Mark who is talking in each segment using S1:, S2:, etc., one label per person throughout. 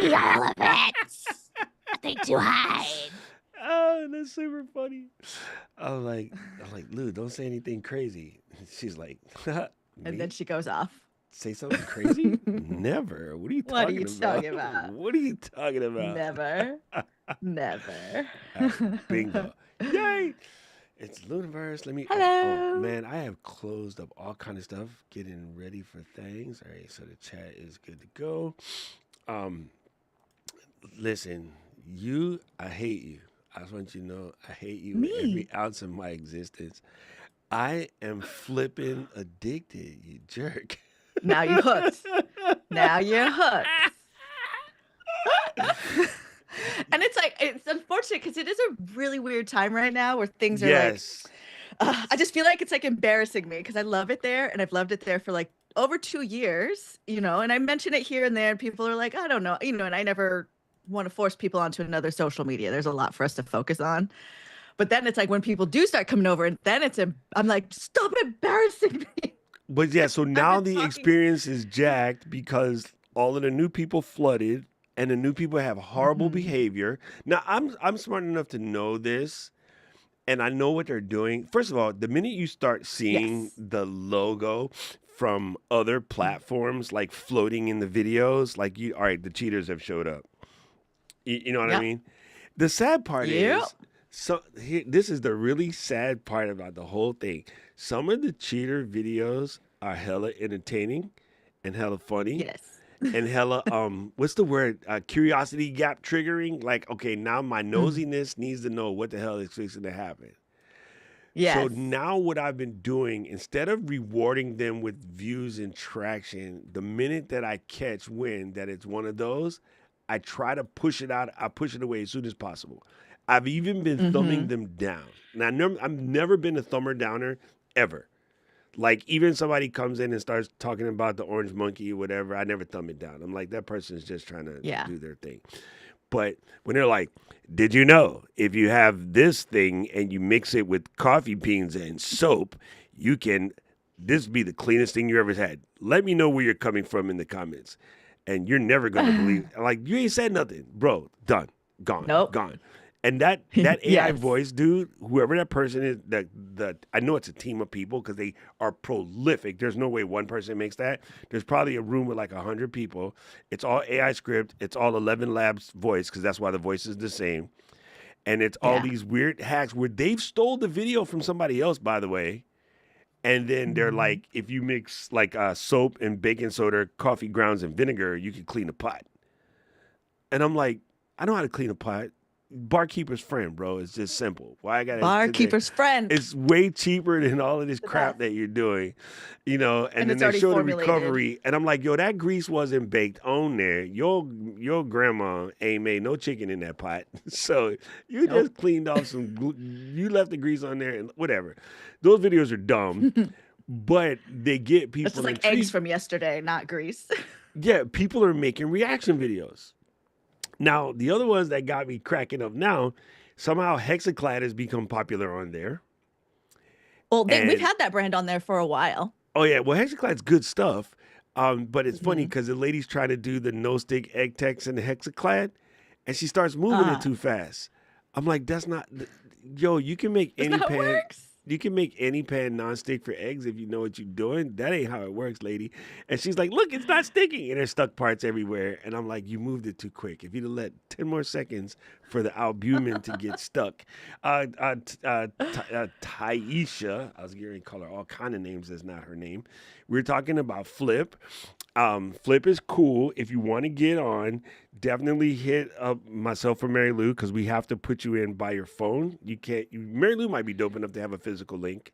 S1: see elephants. They do hide.
S2: Oh, that's super funny. I'm like, Lou, don't say anything crazy. She's like,
S3: And then
S2: me?
S3: she goes off.
S2: Say something crazy? Never. What are you
S3: What are
S2: talking
S3: you
S2: about?
S3: talking about?
S2: What are you talking about?
S3: Never. Never.
S2: All right, bingo. Yay! It's Luniverse. Let me. Oh
S3: Hello.
S2: man, I have closed up all kind of stuff, getting ready for things. All right, so the chat is good to go. Um, Listen, I hate you. I just want you to know, I hate you with every
S3: Me.
S2: ounce of my existence. I am flipping addicted, you jerk.
S3: Now you hooked. Now you're hooked. And it's like it's unfortunate because it is a really weird time right now where things are like
S2: Yes.
S3: I just feel like it's like embarrassing me because I love it there and I've loved it there for like over 2 years, and I mention it here and there and people are like, I don't know, and I never want to force people onto another social media. There's a lot for us to focus on. But then it's like when people do start coming over and then I'm like, stop embarrassing me.
S2: But yeah, so
S3: I've
S2: now
S3: been
S2: the
S3: talking.
S2: experience is jacked because all of the new people flooded and the new people have horrible
S3: Mhm.
S2: behavior. Now I'm smart enough to know this and I know what they're doing. First of all, the minute you start seeing
S3: Yes.
S2: the logo from other platforms like floating in the videos, like all right, the cheaters have showed up. You know what I
S3: Yep.
S2: mean? The sad part
S3: Yep.
S2: is, this is the really sad part about the whole thing. Some of the cheater videos are hella entertaining and hella funny
S3: Yes.
S2: and hella what's the word? Curiosity gap triggering. Like, okay, now my
S3: Mm.
S2: nosiness needs to know what the hell is fixing to happen. So
S3: Yes.
S2: now what I've been doing, instead of rewarding them with views and traction, the minute that I catch wind that it's one of those, I try to push it out. I push it away as soon as possible. I've even been thumbing
S3: Mhm.
S2: them down. Now, I've never been a thumber downer ever. Like even somebody comes in and starts talking about the orange monkey or whatever, I never thumb it down. I'm like, that person's just trying to
S3: Yeah.
S2: do their thing. But when they're like, did you know if you have this thing and you mix it with coffee beans and soap, you can, this be the cleanest thing you ever had. Let me know where you're coming from in the comments. And you're never going to believe, like, you ain't said nothing. Bro, done, gone,
S3: Nope.
S2: gone. And that AI
S3: Yes.
S2: voice, dude, whoever that person is, that I know it's a team of people because they are prolific. There's no way one person makes that. There's probably a room with like 100 people. It's all AI script. It's all 11 Labs voice because that's why the voice is the same. And it's all
S3: Yeah.
S2: these weird hacks where they've stole the video from somebody else, by the way. And then they're
S3: Mhm.
S2: like, if you mix like soap and baking soda, coffee grounds, and vinegar, you can clean a pot. And I'm like, I know how to clean a pot. Barkeeper's friend, bro. It's just simple. Why I gotta sit there?
S3: Barkeeper's friend.
S2: It's way cheaper than all of this
S3: The
S2: crap
S3: best.
S2: that you're doing, And
S3: And
S2: then
S3: it's
S2: they
S3: already
S2: show the
S3: formulated.
S2: recovery, and I'm like, yo, that grease wasn't baked on there. Your grandma ain't made no chicken in that pot, so you
S3: Nope.
S2: just cleaned off you left the grease on there and whatever. Those videos are dumb, but they get
S3: It's just
S2: people
S3: like eggs
S2: intrigued.
S3: from yesterday, not grease.
S2: Yeah, people are making reaction videos. Now, the other ones that got me cracking up now, somehow Hexaclad has become popular on there.
S3: Well, we've
S2: And
S3: had that brand on there for a while.
S2: oh yeah, well Hexaclad's good stuff. But it's funny
S3: Mhm.
S2: because the lady's trying to do the no stick egg tex in the Hexaclad, and she starts moving it
S3: Uh,
S2: too fast. I'm like, that's not, yo. You can make
S3: that's not
S2: any
S3: how it
S2: pan.
S3: works.
S2: You can make any pan non-stick for eggs if you know what you're doing. That ain't how it works, lady. And she's like, look, it's not sticking. And there's stuck parts everywhere. And I'm like, you moved it too quick. If you'd have let 10 more seconds for the albumin to get stuck. Taisha, I was going to call her all kind of names. That's not her name. We're talking about Flip. Flip is cool. If you want to get on, definitely hit up myself or Mary Lou because we have to put you in by your phone. You can't. Mary Lou might be dope enough to have a physical link.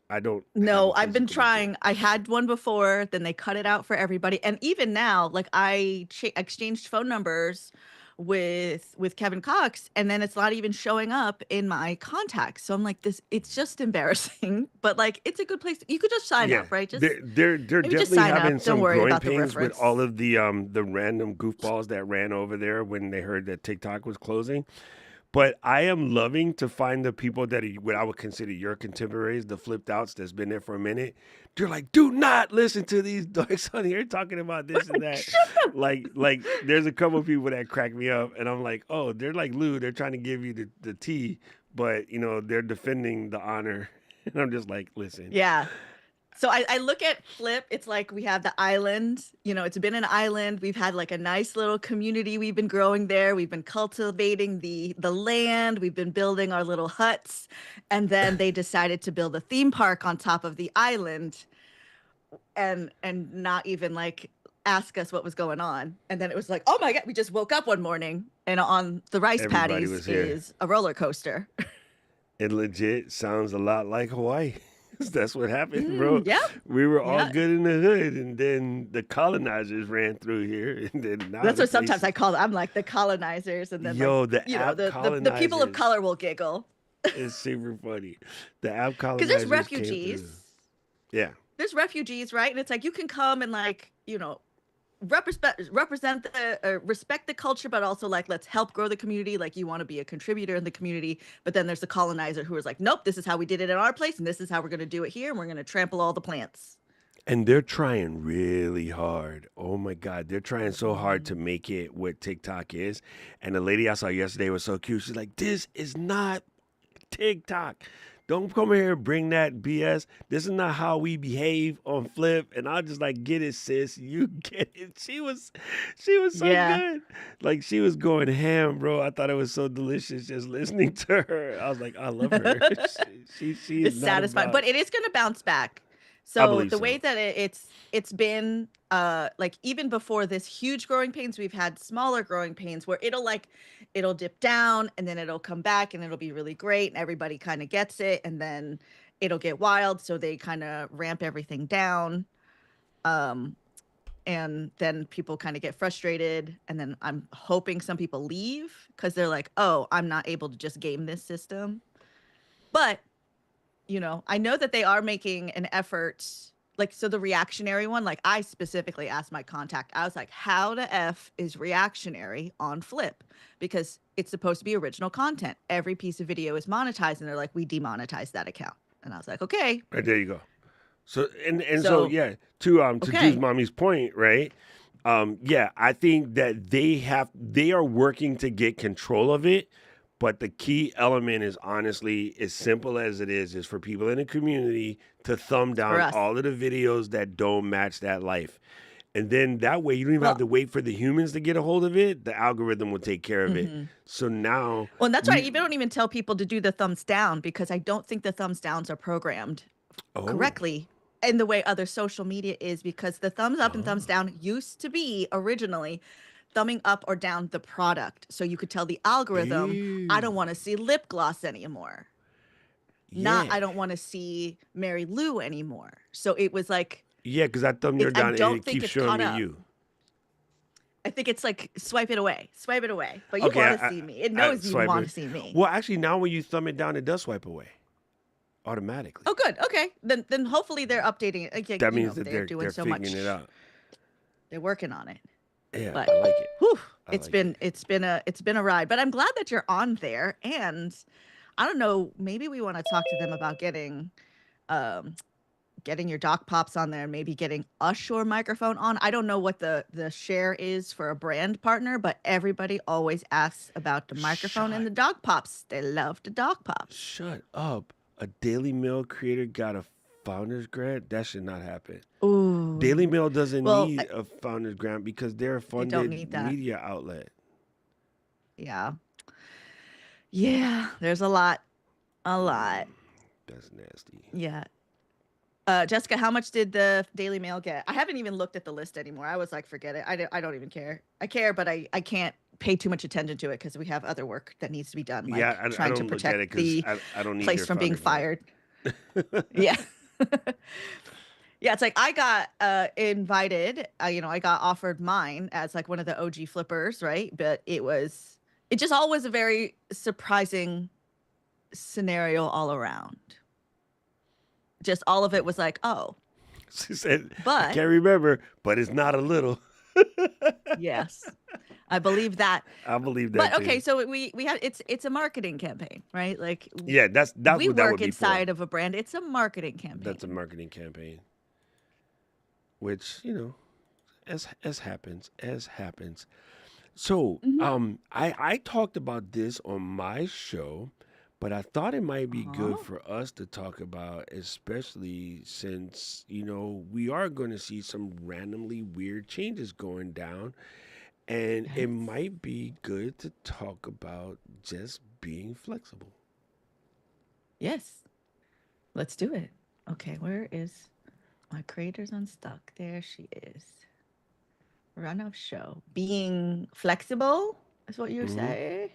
S2: I don't have a
S3: No, I've been
S2: physical link yet.
S3: trying. I had one before, then they cut it out for everybody. And even now, like I exchanged phone numbers with Kevin Cox, and then it's not even showing up in my contacts. So I'm like, this, it's just embarrassing. But like, it's a good place. You could just sign
S2: Yeah,
S3: up, right? Just
S2: they're
S3: maybe just
S2: definitely
S3: sign
S2: having
S3: up. Don't
S2: some
S3: worry
S2: growing
S3: about the
S2: pains with all
S3: reference.
S2: of the random goofballs that ran over there when they heard that TikTok was closing. But I am loving to find the people that are what I would consider your contemporaries, the flipped outs that's been there for a minute. They're like, do not listen to these dorks on here talking about this and that. There's a couple of people that crack me up, and I'm like, oh, they're like Lou. They're trying to give you the tea, but they're defending the honor, and I'm just like, listen.
S3: Yeah. So I look at Flip. It's like we have the island. It's been an island. We've had like a nice little community. We've been growing there. We've been cultivating the land. We've been building our little huts. And then they decided to build a theme park on top of the island and not even like ask us what was going on. And then it was like, oh my God, we just woke up one morning and on the rice
S2: Everybody
S3: paddies
S2: was here.
S3: is a roller coaster.
S2: It legit sounds a lot like Hawaii. That's what happened, bro.
S3: Yeah.
S2: We were all
S3: Yeah.
S2: good in the hood, and then the colonizers ran through here, and then now
S3: That's
S2: the
S3: what sometimes
S2: place-
S3: I call them. I'm like the colonizers, and then
S2: Yo,
S3: like,
S2: the app
S3: the people of
S2: colonizers.
S3: color will giggle
S2: It's super funny. The app colonizers
S3: because there's
S2: came
S3: refugees.
S2: through. Yeah,
S3: There's refugees, right? And it's like you can come and like represent the respect the culture, but also like let's help grow the community. Like you want to be a contributor in the community, but then there's the colonizer who is like, nope, this is how we did it in our place, and this is how we're going to do it here, and we're going to trample all the plants.
S2: and they're trying really hard. Oh my God, they're trying so hard to make it what TikTok is. And the lady I saw yesterday was so cute. She's like, "This is not TikTok. Don't come here and bring that BS. This is not how we behave on Flip." And I just like, get it, sis. You get it. She was so
S3: Yeah.
S2: good. Like she was going ham, bro. I thought it was so delicious just listening to her. I was like, I love her. she is
S3: It's
S2: not
S3: satisfying,
S2: about-
S3: but it is going to bounce back.
S2: I
S3: So
S2: believe
S3: the
S2: so.
S3: way that it's been like even before this huge growing pains, we've had smaller growing pains where it'll dip down and then it'll come back and it'll be really great and everybody kind of gets it, and then it'll get wild, so they kind of ramp everything down. And then people kind of get frustrated, and then I'm hoping some people leave because they're like, oh, I'm not able to just game this system. But I know that they are making an effort. Like, so the reactionary one, like I specifically asked my contact, I was like, how the F is reactionary on Flip? Because it's supposed to be original content. Every piece of video is monetized, and they're like, we demonetized that account. And I was like, okay.
S2: Right, there you go. So so
S3: So-
S2: yeah, to
S3: Okay.
S2: Drew's mommy's point, right? Yeah, I think that they are working to get control of it, but the key element is honestly, as simple as it is for people in the community to thumb down
S3: us.
S2: all of the videos that don't match that life. And then that way you don't even have to wait for the humans to get a hold of it. The algorithm will take care of it. So now
S3: Well, and that's why I don't even tell people to do the thumbs down, because I don't think the thumbs downs are programmed correctly in the way other social media is, because the thumbs up and thumbs down used to be originally thumbing up or down the product. So you could tell the algorithm, I don't want to see lip gloss anymore. Not,
S2: Yeah.
S3: I don't want to see Mary Lou anymore. So it was like,
S2: Yeah, because I thumb you
S3: I
S2: down and
S3: don't
S2: it
S3: think
S2: keeps
S3: it's
S2: showing
S3: caught
S2: me
S3: up.
S2: you.
S3: I think it's like swipe it away. But you
S2: Okay,
S3: want to see me. It knows you
S2: swipe
S3: want
S2: it.
S3: to see me.
S2: Well, actually, now when you thumb it down, it does swipe away automatically.
S3: Oh, good. Okay. Then hopefully they're updating it. Okay,
S2: That means that
S3: they're doing
S2: they're
S3: so
S2: figuring
S3: much.
S2: it out.
S3: They're working on it.
S2: Yeah,
S3: But
S2: I like it.
S3: whew,
S2: I
S3: it's
S2: like
S3: been it's been a ride. But I'm glad that you're on there. And I don't know, maybe we want to talk to them about getting your doc pops on there and maybe getting a Shure microphone on. I don't know what the share is for a brand partner, but everybody always asks about the microphone and the doc pops. They love the doc pops.
S2: Shut up. A Daily Mail creator got a founder's grant? That should not happen.
S3: Ooh.
S2: Daily Mail doesn't
S3: Well,
S2: need a founder's grant because they're a funded
S3: need that.
S2: media outlet.
S3: Yeah. Yeah, there's a lot.
S2: That's nasty.
S3: Yeah. Jessica, how much did the Daily Mail get? I haven't even looked at the list anymore. I was like, forget it. I don't even care. I care, but I can't pay too much attention to it because we have other work that needs to be done. Like
S2: Yeah, I
S3: trying
S2: don't
S3: to
S2: look at
S3: protect
S2: it
S3: the
S2: because I don't need
S3: place
S2: their
S3: from being
S2: founder's grant.
S3: fired. Yeah. Yeah, it's like I got invited. I got offered mine as like one of the OG flippers, right? But it just all was a very surprising scenario all around. Just all of it was like, oh,
S2: She said, I
S3: but
S2: can't remember, but it's not a little.
S3: Yes. I believe that.
S2: I believe that
S3: But okay,
S2: too.
S3: so we have it's a marketing campaign, right? Like
S2: Yeah, that's
S3: we
S2: what that
S3: work
S2: would be for.
S3: inside of a brand. It's a marketing
S2: That's a
S3: campaign.
S2: marketing campaign, which as happens. So,
S3: Mhm.
S2: I talked about this on my show, but I thought it might be good
S3: Uh-huh.
S2: for us to talk about, especially since we are going to see some randomly weird changes going down, and it
S3: Yes.
S2: might be good to talk about just being flexible.
S3: Yes. Let's do it. Okay, where is my creators unstuck? There she is. Run of show. Being flexible is what you
S2: Hmm.
S3: say?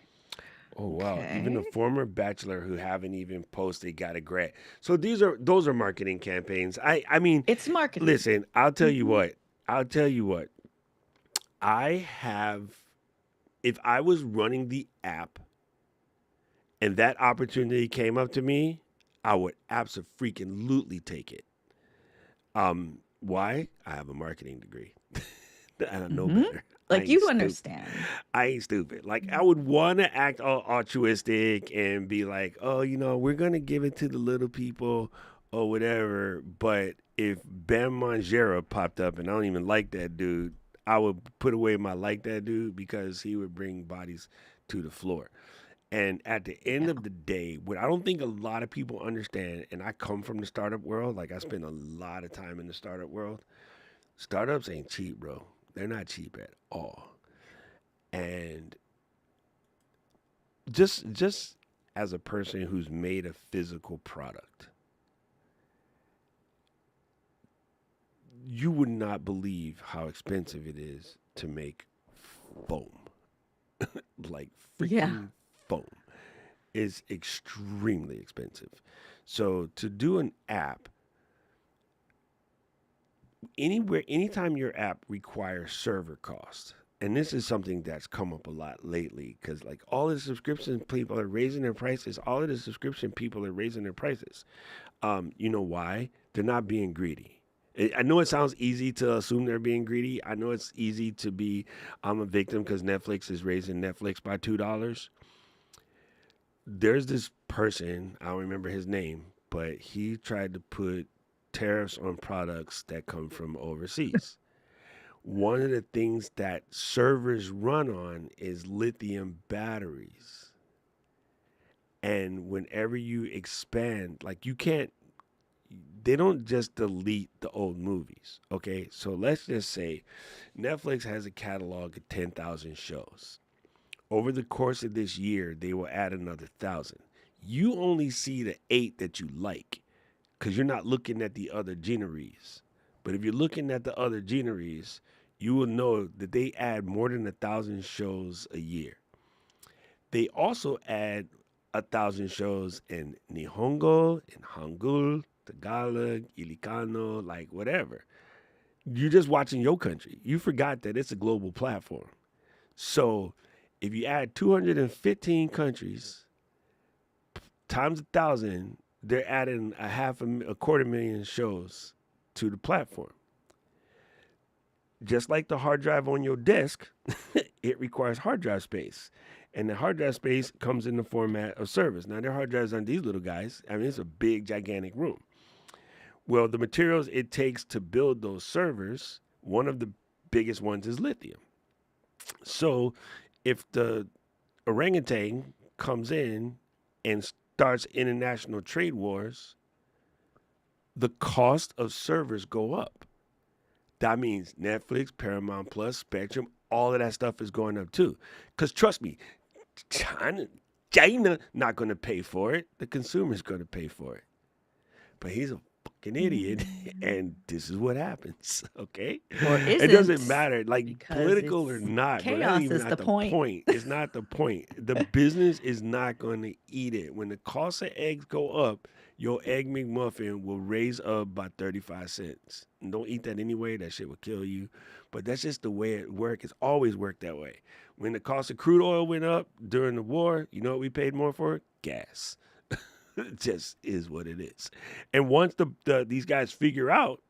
S2: Oh wow! Even a
S3: Okay.
S2: former bachelor who haven't even posted got a grant. So those are marketing campaigns. I mean,
S3: It's marketing.
S2: listen. I'll tell you
S3: Mhm.
S2: what. I'll tell you what. I have. If I was running the app and that opportunity came up to me, I would absolutely take it. Why? I have a marketing degree. And I know
S3: Mhm.
S2: better. I
S3: Like
S2: ain't
S3: you
S2: stupid.
S3: understand.
S2: I ain't stupid. Like I would want to act all altruistic and be like, oh, we're gonna give it to the little people or whatever. But if Bam Margera popped up and I don't even like that dude, I would put away my like that dude because he would bring bodies to the floor. And at the end
S3: Yeah.
S2: of the day, what I don't think a lot of people understand, and I come from the startup world, like I spend a lot of time in the startup world. Startups ain't cheap, bro. They're not cheap at all. And just as a person who's made a physical product, you would not believe how expensive it is to make foam. Like
S3: Yeah.
S2: freaking foam is extremely expensive. So to do an app anytime your app requires server costs, and this is something that's come up a lot lately because like all the subscription people are raising their prices. All of the subscription people are raising their prices. You know why? They're not being greedy. I know it sounds easy to assume they're being greedy. I know it's easy to be, I'm a victim because Netflix is raising Netflix by $2. There's this person, I don't remember his name, but he tried to put tariffs on products that come from overseas. One of the things that servers run on is lithium batteries. And whenever you expand, like you can't, they don't just delete the old movies. Okay. So let's just say Netflix has a catalog of 10,000 shows. Over the course of this year, they will add another 1,000. You only see the eight that you like because you're not looking at the other generis. But if you're looking at the other generis, you will know that they add more than 1,000 shows a year. They also add 1,000 shows in Nihongo, in Hangul, Tagalog, Ilikano, like whatever. You're just watching your country. You forgot that it's a global platform. So if you add 215 countries times 1,000, they're adding a quarter million shows to the platform. Just like the hard drive on your desk, it requires hard drive space. And the hard drive space comes in the format of servers. Now, their hard drives aren't these little guys. I mean, it's a big, gigantic room. Well, the materials it takes to build those servers, one of the biggest ones is lithium. So, if the orangutan comes in and starts international trade wars, the cost of servers go up. That means Netflix, Paramount Plus, Spectrum, all of that stuff is going up too. Because trust me, China, China not going to pay for it. The consumer's going to pay for it. But he's a fucking idiot,
S3: Mm.
S2: and this is what happens. Okay,
S3: Or
S2: it doesn't
S3: isn't,
S2: matter, like
S3: because
S2: political or
S3: it's
S2: not, bro. That's
S3: chaos
S2: even
S3: is
S2: not
S3: the
S2: the
S3: point.
S2: point. It's not the point. The business is not going to eat it. When the cost of eggs go up, your egg McMuffin will raise up by 35 cents. And don't eat that anyway. That shit will kill you. But that's just the way it works. It's always worked that way. When the cost of crude oil went up during the war, you know what we paid more for? Gas. It just is what it is. And once these guys figure out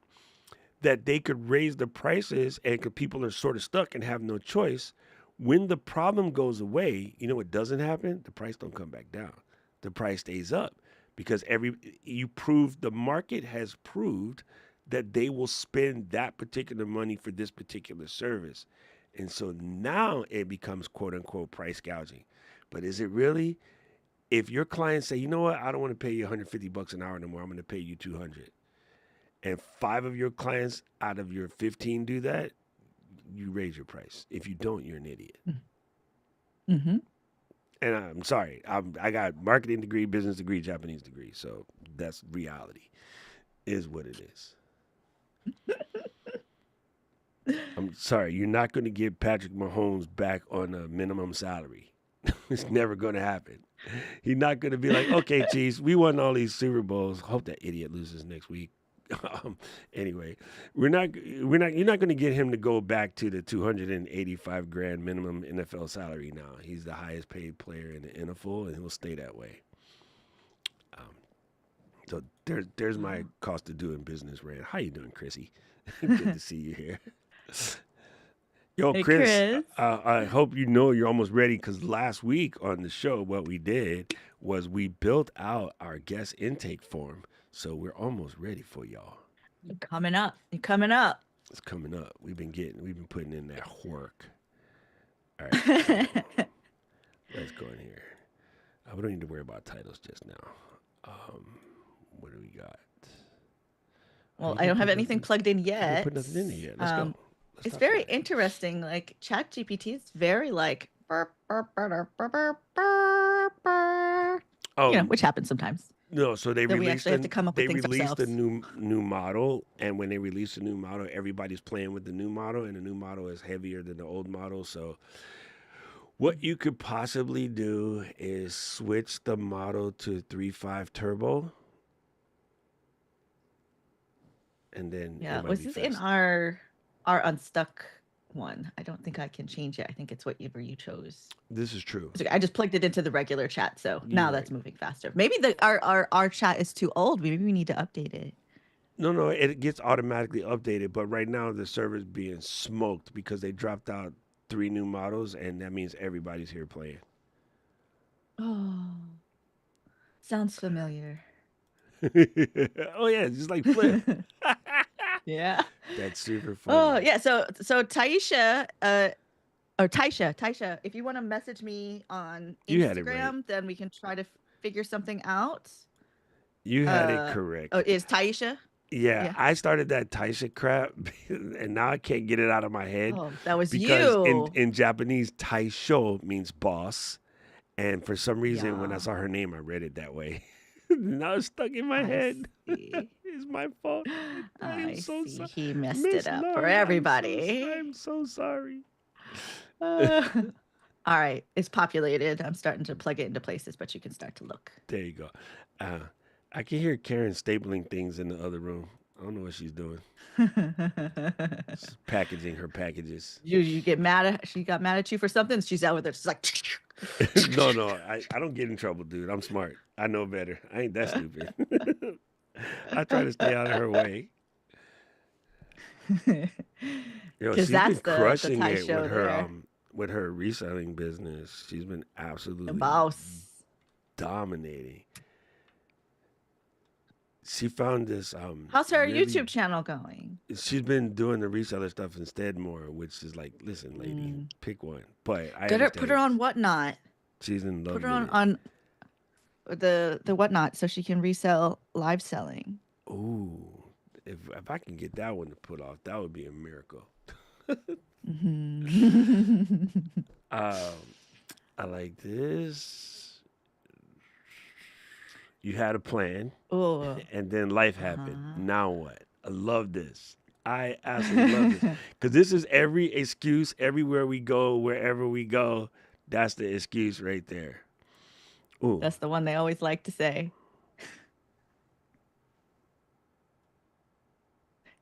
S2: that they could raise the prices and people are sort of stuck and have no choice. When the problem goes away, you know what doesn't happen? The price don't come back down. The price stays up because the market has proved that they will spend that particular money for this particular service. And so now it becomes quote unquote price gouging. But is it really? If your clients say, you know what, I don't want to pay you $150 an hour no more, I'm going to pay you $200, and 5 of your clients out of your 15 do that, you raise your price. If you don't, you're an idiot.
S3: Mm-hmm.
S2: And I'm sorry, I got marketing degree, business degree, Japanese degree, so that's reality, is what it is. I'm sorry, you're not going to get Patrick Mahomes back on a minimum salary. It's never going to happen. He's not going to be like, okay, Chiefs, we won all these Super Bowls. Hope that idiot loses next week. Anyway, you're not going to get him to go back to the 285 grand minimum NFL salary now. He's the highest paid player in the NFL, and he'll stay that way. So there's my cost of doing business, Rand. How you doing, Chrissy? Good to see you here. Yo,
S3: Hey,
S2: Chris, I hope you know you're almost ready because last week on the show, what we did was we built out our guest intake form. So we're almost ready for y'all.
S3: You're coming up. You're coming up.
S2: It's coming up. We've been putting in that work. All right. Let's go in here. We don't need to worry about titles just now. What do we got?
S3: Well, I don't have anything plugged in yet.
S2: Put nothing in there yet. Let's go.
S3: It's very interesting. Like ChatGPT is very like burp, burp, burp, burp, burp, burp, burp. Which happens sometimes.
S2: No, so they released.
S3: We actually have to come up with things ourselves.
S2: A new model, and when they release a new model, everybody's playing with the new model, and the new model is heavier than the old model. So, what you could possibly do is switch the model to 3.5 turbo, and then
S3: was this in our Unstuck one? I don't think I can change it. I think it's whatever you chose.
S2: This is true.
S3: I just plugged it into the regular chat, so now that's moving faster. Maybe our chat is too old. Maybe we need to update it.
S2: No, it gets automatically updated, but right now the server's being smoked because they dropped out 3 new models, and that means everybody's here playing.
S3: Oh, sounds familiar.
S2: Oh yeah, just like Flip.
S3: Yeah.
S2: That's super funny.
S3: Oh yeah. So Taisha, or Taisha, if you want to message me on Instagram, then we can try to figure something out.
S2: You had it correct.
S3: Oh, is Taisha?
S2: Yeah, I started that Taisha crap, and now I can't get it out of my head.
S3: Oh, that was
S2: because
S3: you.
S2: in Japanese, Taisho means boss, and for some reason, when I saw her name, I read it that way. Now it's stuck in my head. It's my fault. I am so sorry.
S3: He messed it up for everybody.
S2: I'm so sorry.
S3: All right, it's populated. I'm starting to plug it into places, but you can start to look.
S2: There you go. I can hear Karen stapling things in the other room. I don't know what she's doing. She's packaging her packages.
S3: You get mad she got mad at you for something. She's out with it. She's like.
S2: No, I don't get in trouble, dude. I'm smart. I know better. I ain't that stupid. I try to stay out of her way. Yo, she's been crushing it with her reselling business. She's been absolutely dominating. She found this.
S3: How's her YouTube channel going?
S2: She's been doing the reseller stuff instead more, which is like, listen, lady, pick one. But
S3: put her on Whatnot.
S2: She's in love.
S3: Put her on the Whatnot so she can resell live selling.
S2: Ooh, if I can get that one to put off, that would be a miracle. I like this. You had a plan, and then life happened. Now what? I love this. I absolutely love this. Because this is every excuse, everywhere we go, wherever we go, that's the excuse right there. Ooh.
S3: That's the one they always like to say.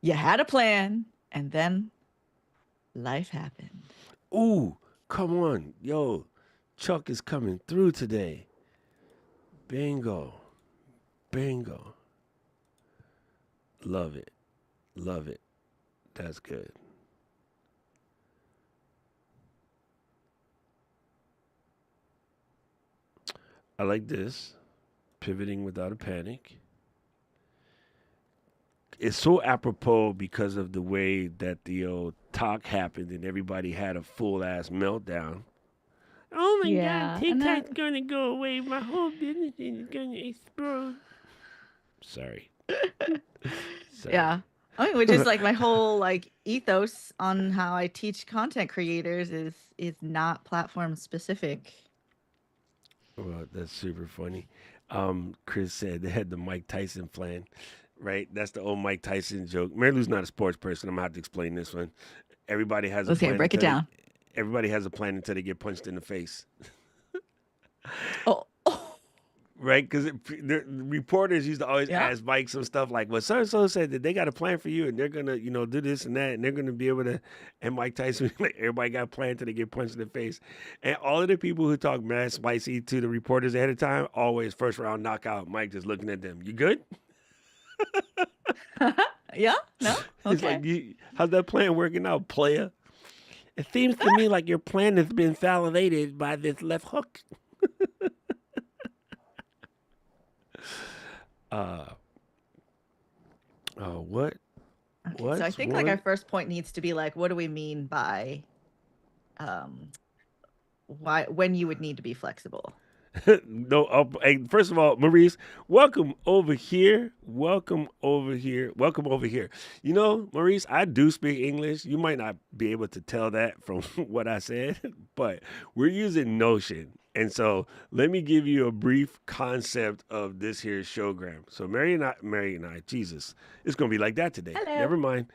S3: You had a plan, and then life happened.
S2: Ooh, come on. Yo, Chuck is coming through today. Bingo. Love it. That's good. I like this. Pivoting without a panic. It's so apropos because of the way that the old talk happened and everybody had a full ass meltdown. Oh my God,
S1: Yeah, and
S2: TikTok's gonna go away. My whole business is gonna explode. Sorry. Sorry.
S3: Yeah. I mean, which is like my whole like ethos on how I teach content creators is not platform specific.
S2: Well, that's super funny. Chris said they had the Mike Tyson plan, right? That's the old Mike Tyson joke. Mary Lou's not a sports person. I'm gonna have to explain this one. Everybody has a
S3: Let's see,
S2: plan
S3: break it
S2: until they
S3: down.
S2: everybody has a plan until they get punched in the face.
S3: Oh,
S2: Right, because the reporters used to always
S3: yeah.
S2: ask Mike some stuff like, "Well, so and so said that they got a plan for you, and they're gonna, do this and that, and they're gonna be able to." And Mike Tyson, like everybody got a plan till they get punched in the face, and all of the people who talk mad spicy to the reporters ahead of time, always first round knockout. Mike just looking at them. You good?
S3: Yeah? No?
S2: It's
S3: Okay.
S2: like, how's that plan working out, player? It seems to me like your plan has been validated by this left hook. Uh, what?
S3: Okay. So I
S2: What's
S3: think like our
S2: one?
S3: first point needs to be like, what do we mean by um why when you would need to be flexible?
S2: No, hey, first of all, Maurice, welcome over here. Welcome over here. Welcome over here. Maurice, I do speak English. You might not be able to tell that from what I said, but we're using Notion. And so let me give you a brief concept of this here showgram. So Mary and I, Jesus, it's going to be like that today.
S3: Hello.
S2: Never mind.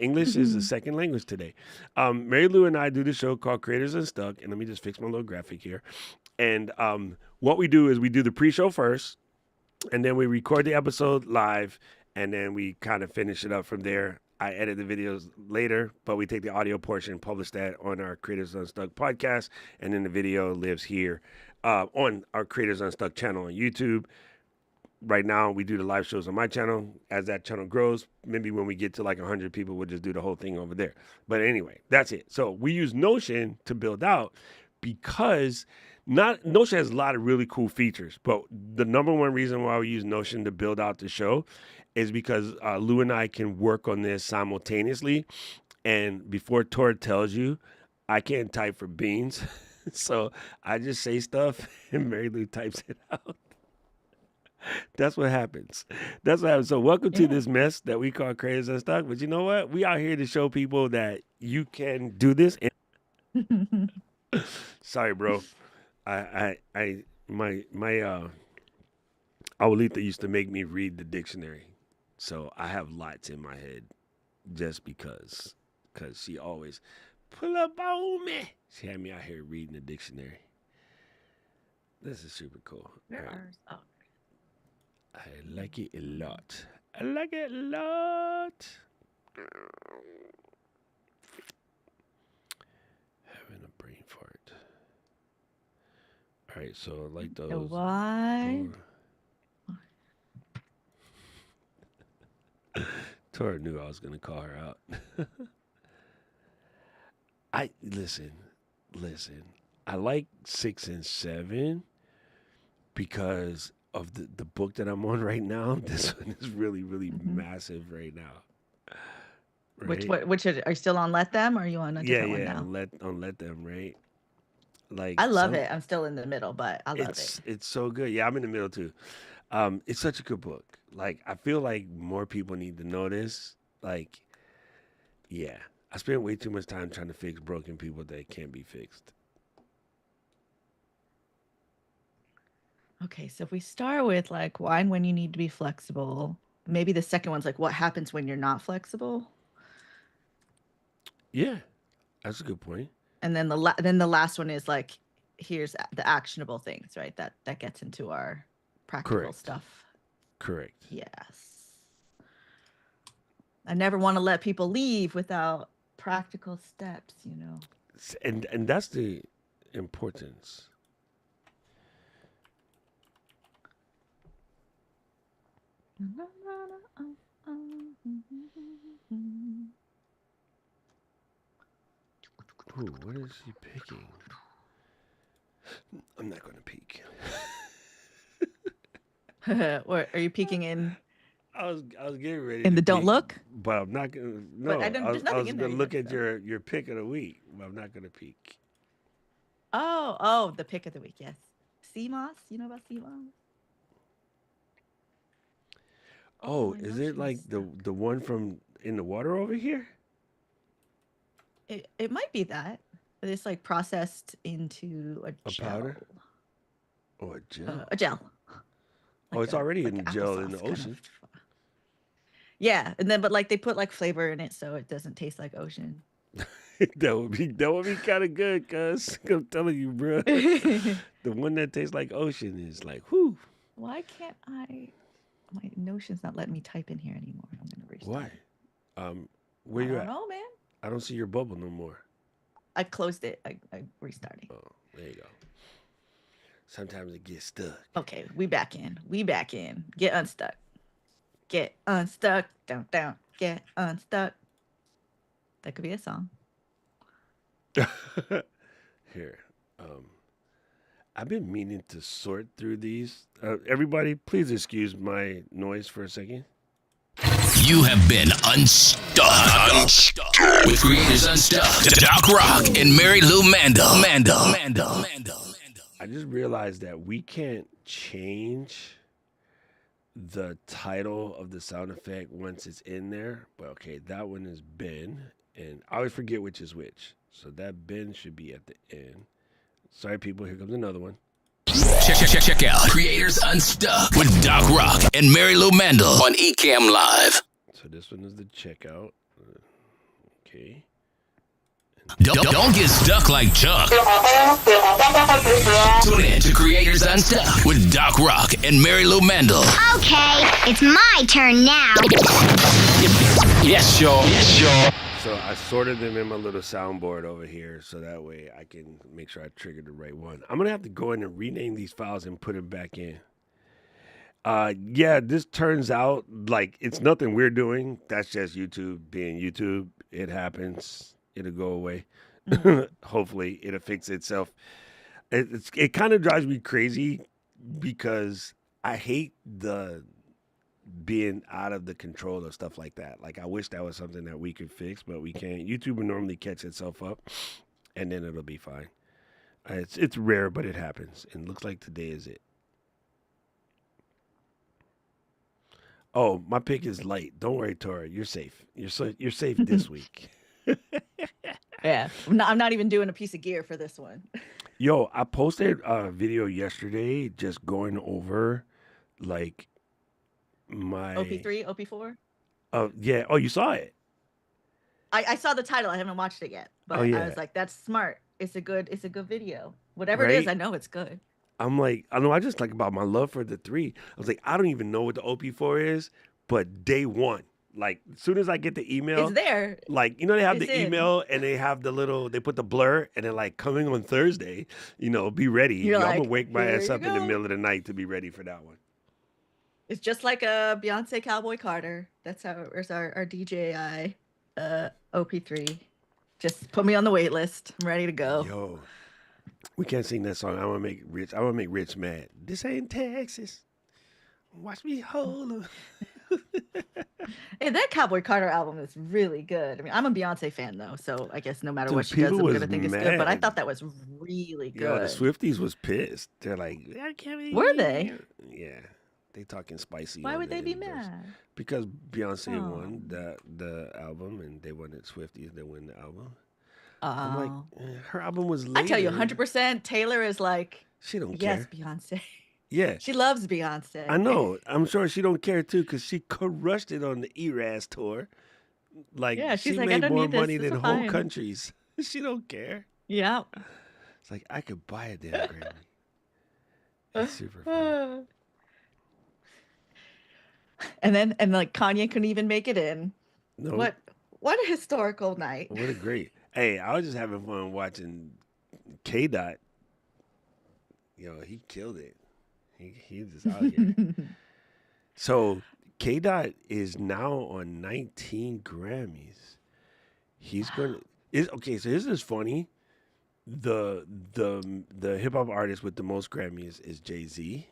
S2: English is a second language today. Mary Lou and I do the show called Creators Unstuck. And let me just fix my little graphic here. And what we do is we do the pre-show first, and then we record the episode live, and then we kind of finish it up from there. I edit the videos later, but we take the audio portion and publish that on our Creators Unstuck podcast, and then the video lives here on our Creators Unstuck channel on YouTube. Right now, we do the live shows on my channel. As that channel grows, maybe when we get to like 100 people, we'll just do the whole thing over there. But anyway, that's it. So we use Notion to build out because Notion has a lot of really cool features, but the number one reason why we use Notion to build out the show is because Lou and I can work on this simultaneously. And before Tor tells you, I can't type for beans, so I just say stuff and Mary Lou types it out. That's what happens. That's what happens. So welcome to
S3: Yeah.
S2: this mess that we call Creators Unstuck. But you know what? We out here to show people that you can do this. And sorry, bro. My abuelita used to make me read the dictionary, so I have lots in my head, just cause she always pull up on me. She had me out here reading the dictionary. This is super cool. All right.
S3: Oh.
S2: I like it a lot. I like it a lot. Having a brain fart. All right, so like those.
S3: What?
S2: Tora knew I was gonna call her out. I listen. I like 6 and 7 because of the book that I'm on right now. This one is really massive right now. Right?
S3: Which are you still on Let Them or are you on a different one now?
S2: Let them, right? Like
S3: I love it. I'm still in the middle, but I love it.
S2: it's so good. Yeah, I'm in the middle too. It's such a good book. Like I feel like more people need to know this. Like, yeah, I spend way too much time trying to fix broken people that can't be fixed.
S3: Okay, so if we start with like why and when you need to be flexible, maybe the second one's like what happens when you're not flexible,
S2: Yeah, that's a good point.
S3: and then the last one is like here's the actionable things, right? That gets into our practical
S2: Correct.
S3: stuff.
S2: Correct.
S3: Yes. I never want to let people leave without practical steps, you know.
S2: And that's the importance. Ooh, what is she picking? I'm not gonna peek.
S3: Or are you peeking in
S2: I was getting ready
S3: in
S2: to
S3: the don't
S2: peek,
S3: look?
S2: but I'm not gonna.
S3: But I
S2: No,
S3: don't.
S2: I
S3: There's
S2: was, I
S3: nothing
S2: was
S3: in there
S2: gonna
S3: yet.
S2: look at
S3: So.
S2: your pick of the week, but I'm not gonna peek.
S3: Oh, the pick of the week. Yes, sea moss. You know about sea moss? Oh,
S2: Oh,
S3: my
S2: is it
S3: notion's
S2: like the
S3: stuck.
S2: the one from in the water over here?
S3: It might be that, but it's like processed into a
S2: A powder
S3: gel.
S2: or a gel?
S3: A gel,
S2: Oh, it's already
S3: like
S2: in the
S3: a
S2: gel in the
S3: applesauce kind of.
S2: ocean.
S3: Yeah, and then but like they put like flavor in it so it doesn't taste like ocean.
S2: That would be kind of good, cuz I'm telling you, bro. The one that tastes like ocean is like, whoo.
S3: Why can't I? My Notion's not letting me type in here anymore. I'm gonna restart
S2: Why?
S3: it.
S2: Where
S3: I
S2: you
S3: don't
S2: at?
S3: know, man.
S2: I don't see your bubble no more.
S3: I closed it. I restarting.
S2: Oh, there you go. Sometimes it gets stuck.
S3: Okay, we back in. We back in. Get unstuck. Get unstuck. Down. Get unstuck. That could be a song.
S2: Here, I've been meaning to sort through these. Everybody, please excuse my noise for a second.
S4: You have been unstuck. With creators Unstuck, Doc Rock, and Mary Lou Mando.
S2: I just realized that we can't change the title of the sound effect once it's in there. But okay, that one is Ben, and I always forget which is which. So that Ben should be at the end. Sorry, people. Here comes another one.
S4: Check out Creators Unstuck with Doc Rock and Mary Lou Mando on Ecamm Live.
S2: So this one is the checkout. Okay.
S4: Don't get stuck like Chuck. Tune in to Creators Unstuck with Doc Rock and Mary Lou Mando.
S1: Okay, it's my turn now.
S4: Yes, sure.
S2: So I sorted them in my little soundboard over here so that way I can make sure I triggered the right one. I'm going to have to go in and rename these files and put them back in. Yeah, this turns out like it's nothing we're doing. That's just YouTube being YouTube. It happens. It'll go away. Hopefully it'll fix itself. It kind of drives me crazy because I hate the being out of the control of stuff like that. Like I wish that was something that we could fix, but we can't. YouTube will normally catch itself up and then it'll be fine. It's rare, but it happens. And looks like today is it. Oh, my pick is light. Don't worry, Tora. You're safe. You're safe this week.
S3: Yeah, I'm not even doing a piece of gear for this one.
S2: Yo, I posted a video yesterday just going over like my
S3: OP3, OP4.
S2: yeah. Oh, you saw it.
S3: I saw the title. I haven't watched it yet, but
S2: Oh, yeah.
S3: I was like, that's smart. It's a good video. Whatever it is,
S2: Right?
S3: I know it's good.
S2: I'm like, I know I just like about my love for the 3. I was like, I don't even know what the OP4 is, but day one, like as soon as I get the email,
S3: It's there.
S2: like, you know, they have
S3: It's
S2: the
S3: in.
S2: email and they have they put the blur and they're like coming on Thursday, be ready.
S3: You're
S2: I'm
S3: like,
S2: gonna wake my
S3: here
S2: ass
S3: you
S2: up in the
S3: go.
S2: middle of the night to be ready for that one.
S3: It's just like a Beyonce Cowboy Carter. That's how it's our DJI OP3. Just put me on the wait list. I'm ready to go.
S2: Yo, we can't sing that song. I want to make Rich mad. This ain't Texas. Watch me hold 'em.
S3: Hey, that Cowboy Carter album is really good. I mean, I'm a Beyonce fan though, so I guess no matter
S2: Dude,
S3: what she does,
S2: people
S3: I'm
S2: was
S3: gonna think it's good. But I
S2: mad.
S3: thought that was really good.
S2: Yo, the Swifties was pissed. They're like, I can't believe
S3: Were they?
S2: Yeah, they talking spicy.
S3: Why
S2: on
S3: would
S2: the
S3: they be
S2: inverse.
S3: mad?
S2: Because Beyonce
S3: Oh.
S2: won the album, and they wanted Swifties to win the album. I'm like,
S3: Oh,
S2: her album was later.
S3: I tell you, 100%. Taylor is like,
S2: She don't
S3: yes,
S2: care.
S3: Beyonce.
S2: Yeah,
S3: She loves Beyonce.
S2: I know. I'm sure she don't care too, because she crushed it on the Eras tour. Like,
S3: Yeah, she's
S2: she
S3: like, I
S2: made
S3: don't
S2: more
S3: need this.
S2: money
S3: This
S2: than
S3: is
S2: whole
S3: fine.
S2: countries. She don't care.
S3: Yeah.
S2: It's like I could buy a damn Grammy. It's super funny.
S3: And like Kanye couldn't even make it in.
S2: No,
S3: What a historical night.
S2: what a great. Hey, I was just having fun watching K Dot. Yo, he killed it. He's just out here. So K Dot is now on 19 Grammys. He's gonna Is okay. So this is funny. The the hip hop artist with the most Grammys is Jay-Z,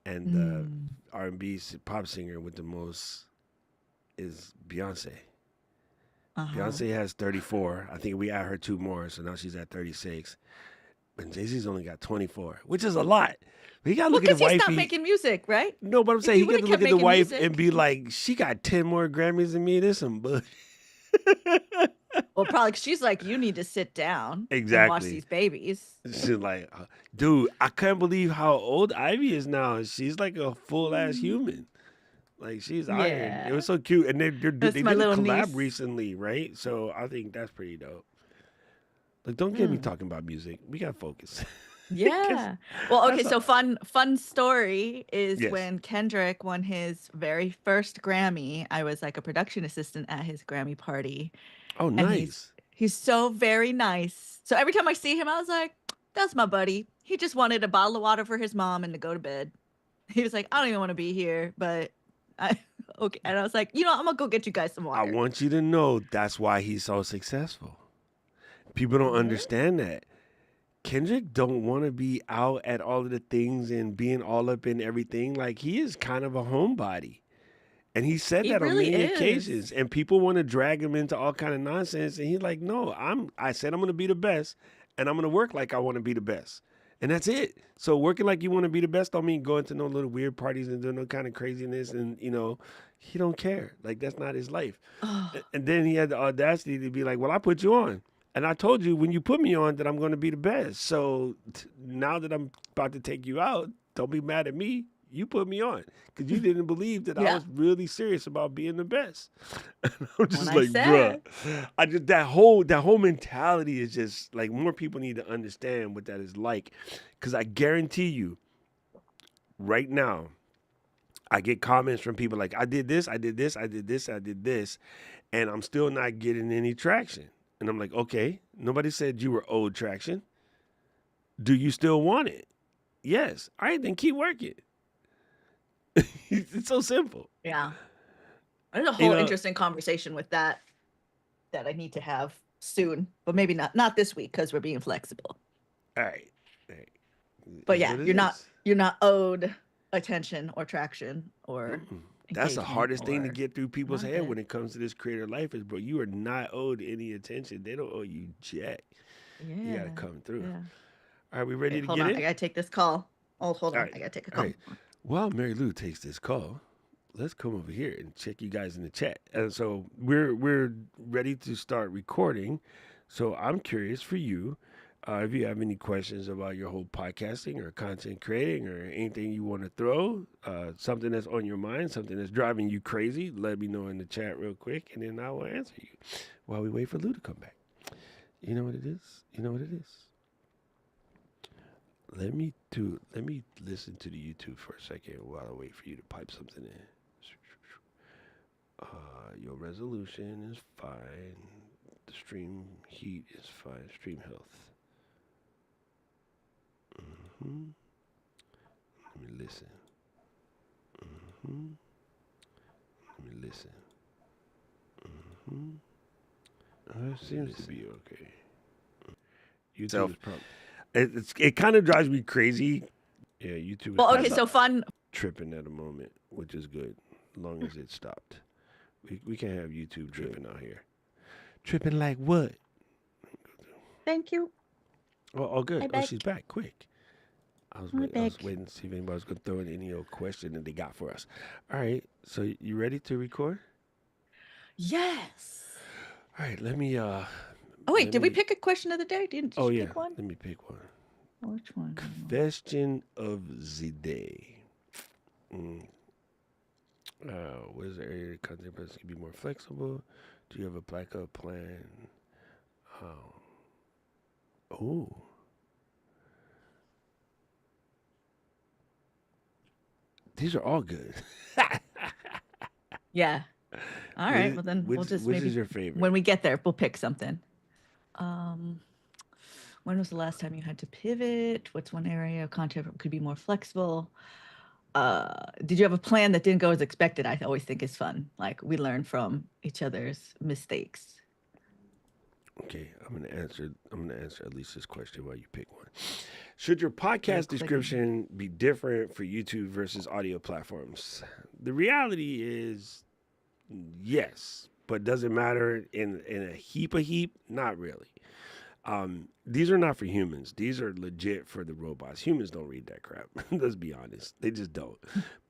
S2: and the
S3: Mm.
S2: R&B pop singer with the most is Beyonce.
S3: Uh-huh.
S2: Beyonce has 34. I think we add her two more, so now she's at 36. And Jay-Z's only got 24, which is a lot. But you gotta
S3: Well,
S2: look at the
S3: because he stopped
S2: wifey.
S3: making music, right?
S2: No, but I'm
S3: If
S2: saying
S3: he
S2: you
S3: would
S2: get
S3: have
S2: to look
S3: kept
S2: at the
S3: making
S2: wife and
S3: music,
S2: be like, she got 10 more Grammys than me. This some bullshit.
S3: well, probably 'cause she's like, you need to sit down and watch
S2: Exactly.
S3: these babies.
S2: She's like, dude, I can't believe how old Ivy is now. She's like a full ass
S3: Mm.
S2: human. Like she's iron. It was
S3: Yeah,
S2: so cute, and
S3: that's
S2: they
S3: my
S2: did a
S3: little
S2: collab
S3: niece.
S2: recently, right? So I think that's pretty dope. Like, don't get me
S3: Mm.
S2: talking about music. We gotta focus. 'Cause
S3: Yeah. Well, okay,
S2: that's
S3: so
S2: a,
S3: fun story is
S2: yes.
S3: when Kendrick won his very first Grammy. I was like a production assistant at his Grammy party,
S2: Oh,
S3: and
S2: nice.
S3: he's so very nice. So every time I see him, I was like, that's my buddy. He just wanted a bottle of water for his mom and to go to bed. He was like, I don't even want to be here, but I okay. And I was like, I'm gonna go get you guys some
S2: I
S3: water.
S2: want you to know that's why he's so successful. People don't
S3: Yeah.
S2: understand that. Kendrick don't want to be out at all of the things and being all up in everything. Like he is kind of a homebody. And he said
S3: He
S2: that on
S3: really
S2: many
S3: is.
S2: occasions. And people want to drag him into all kind of nonsense. And he's like, no, I said I'm gonna be the best and I'm gonna work like I want to be the best. And that's it. So working like you want to be the best don't mean going to no little weird parties and doing no kind of craziness and he don't care. Like that's not his life.
S3: Oh,
S2: And then he had the audacity to be like, well, I put you on. And I told you when you put me on that I'm going to be the best. So now that I'm about to take you out, don't be mad at me. You put me on because you didn't believe that I
S3: yeah.
S2: was really serious about being the best. And I'm
S3: When
S2: just
S3: I
S2: like, bruh,
S3: said,
S2: I just that whole mentality is just like more people need to understand what that is like. Because I guarantee you, right now, I get comments from people like, I did this, I did this, I did this, I did this, and I'm still not getting any traction. And I'm like, okay, nobody said you were owed traction. Do you still want it? Yes. All right, then keep working. It's so simple.
S3: yeah, there's a
S2: You
S3: whole
S2: know,
S3: interesting conversation with that I need to have soon, but maybe not this week because we're being flexible.
S2: all right. All right.
S3: But
S2: It's
S3: yeah,
S2: what it
S3: you're
S2: is.
S3: not owed attention or traction or
S2: Mm-mm. That's the
S3: engagement
S2: hardest thing to
S3: or
S2: get through people's
S3: none of
S2: head
S3: it.
S2: when it comes to this creator life is, bro, you are not owed any attention. They don't owe you jack. You got to
S3: Yeah,
S2: come through.
S3: yeah.
S2: All right, we
S3: Okay,
S2: ready to
S3: hold
S2: get
S3: on. I
S2: in?
S3: gotta take this call. Oh, hold
S2: All
S3: on.
S2: right.
S3: I gotta take a
S2: All
S3: call.
S2: right. While Mary Lou takes this call, let's come over here and check you guys in the chat. And so we're ready to start recording. So I'm curious for you, if you have any questions about your whole podcasting or content creating or anything you want to throw, something that's on your mind, something that's driving you crazy, let me know in the chat real quick, and then I will answer you while we wait for Lou to come back. You know what it is? You know what it is? Let me listen to the YouTube for a second while I wait for you to pipe something in. Your resolution is fine. The stream heat is fine. Stream health. Hmm. Let me listen. Hmm. Let me listen. Hmm. It seems to be okay. YouTube is probably it kind of drives me crazy. Yeah, YouTube is
S3: Well,
S2: kind
S3: okay,
S2: of
S3: so fun.
S2: tripping at the moment, which is good, as long as it stopped. We can't have YouTube tripping out here. Tripping like what?
S3: Thank you.
S2: Oh, good.
S3: I
S2: Oh,
S3: beg.
S2: she's back. Quick. I
S3: I
S2: was waiting to see if anybody was gonna throw in any old question that they got for us. All right. So you ready to record?
S3: Yes.
S2: All right. Let me.
S3: Oh wait,
S2: Let
S3: did we
S2: me.
S3: pick a question of the day? Did
S2: Oh
S3: you
S2: yeah.
S3: pick one?
S2: Let me pick one.
S3: Which one?
S2: Question of the day. What is the area of content presence can be more flexible? Do you have a backup plan? Oh. These are all good.
S3: Yeah. All right. Well, then we'll just
S2: which
S3: maybe
S2: is your favorite?
S3: when we get there, we'll pick something. When was the last time you had to pivot? What's one area of content could be more flexible? Did you have a plan that didn't go as expected? I always think is fun. Like we learn from each other's mistakes.
S2: Okay, I'm gonna answer Alicia's question while you pick one. Should your podcast
S3: clicking.
S2: description be different for YouTube versus audio platforms? The reality is yes, but does it matter in a heap? Not really. These are not for humans. These are legit for the robots. Humans don't read that crap. Let's be honest. They just don't.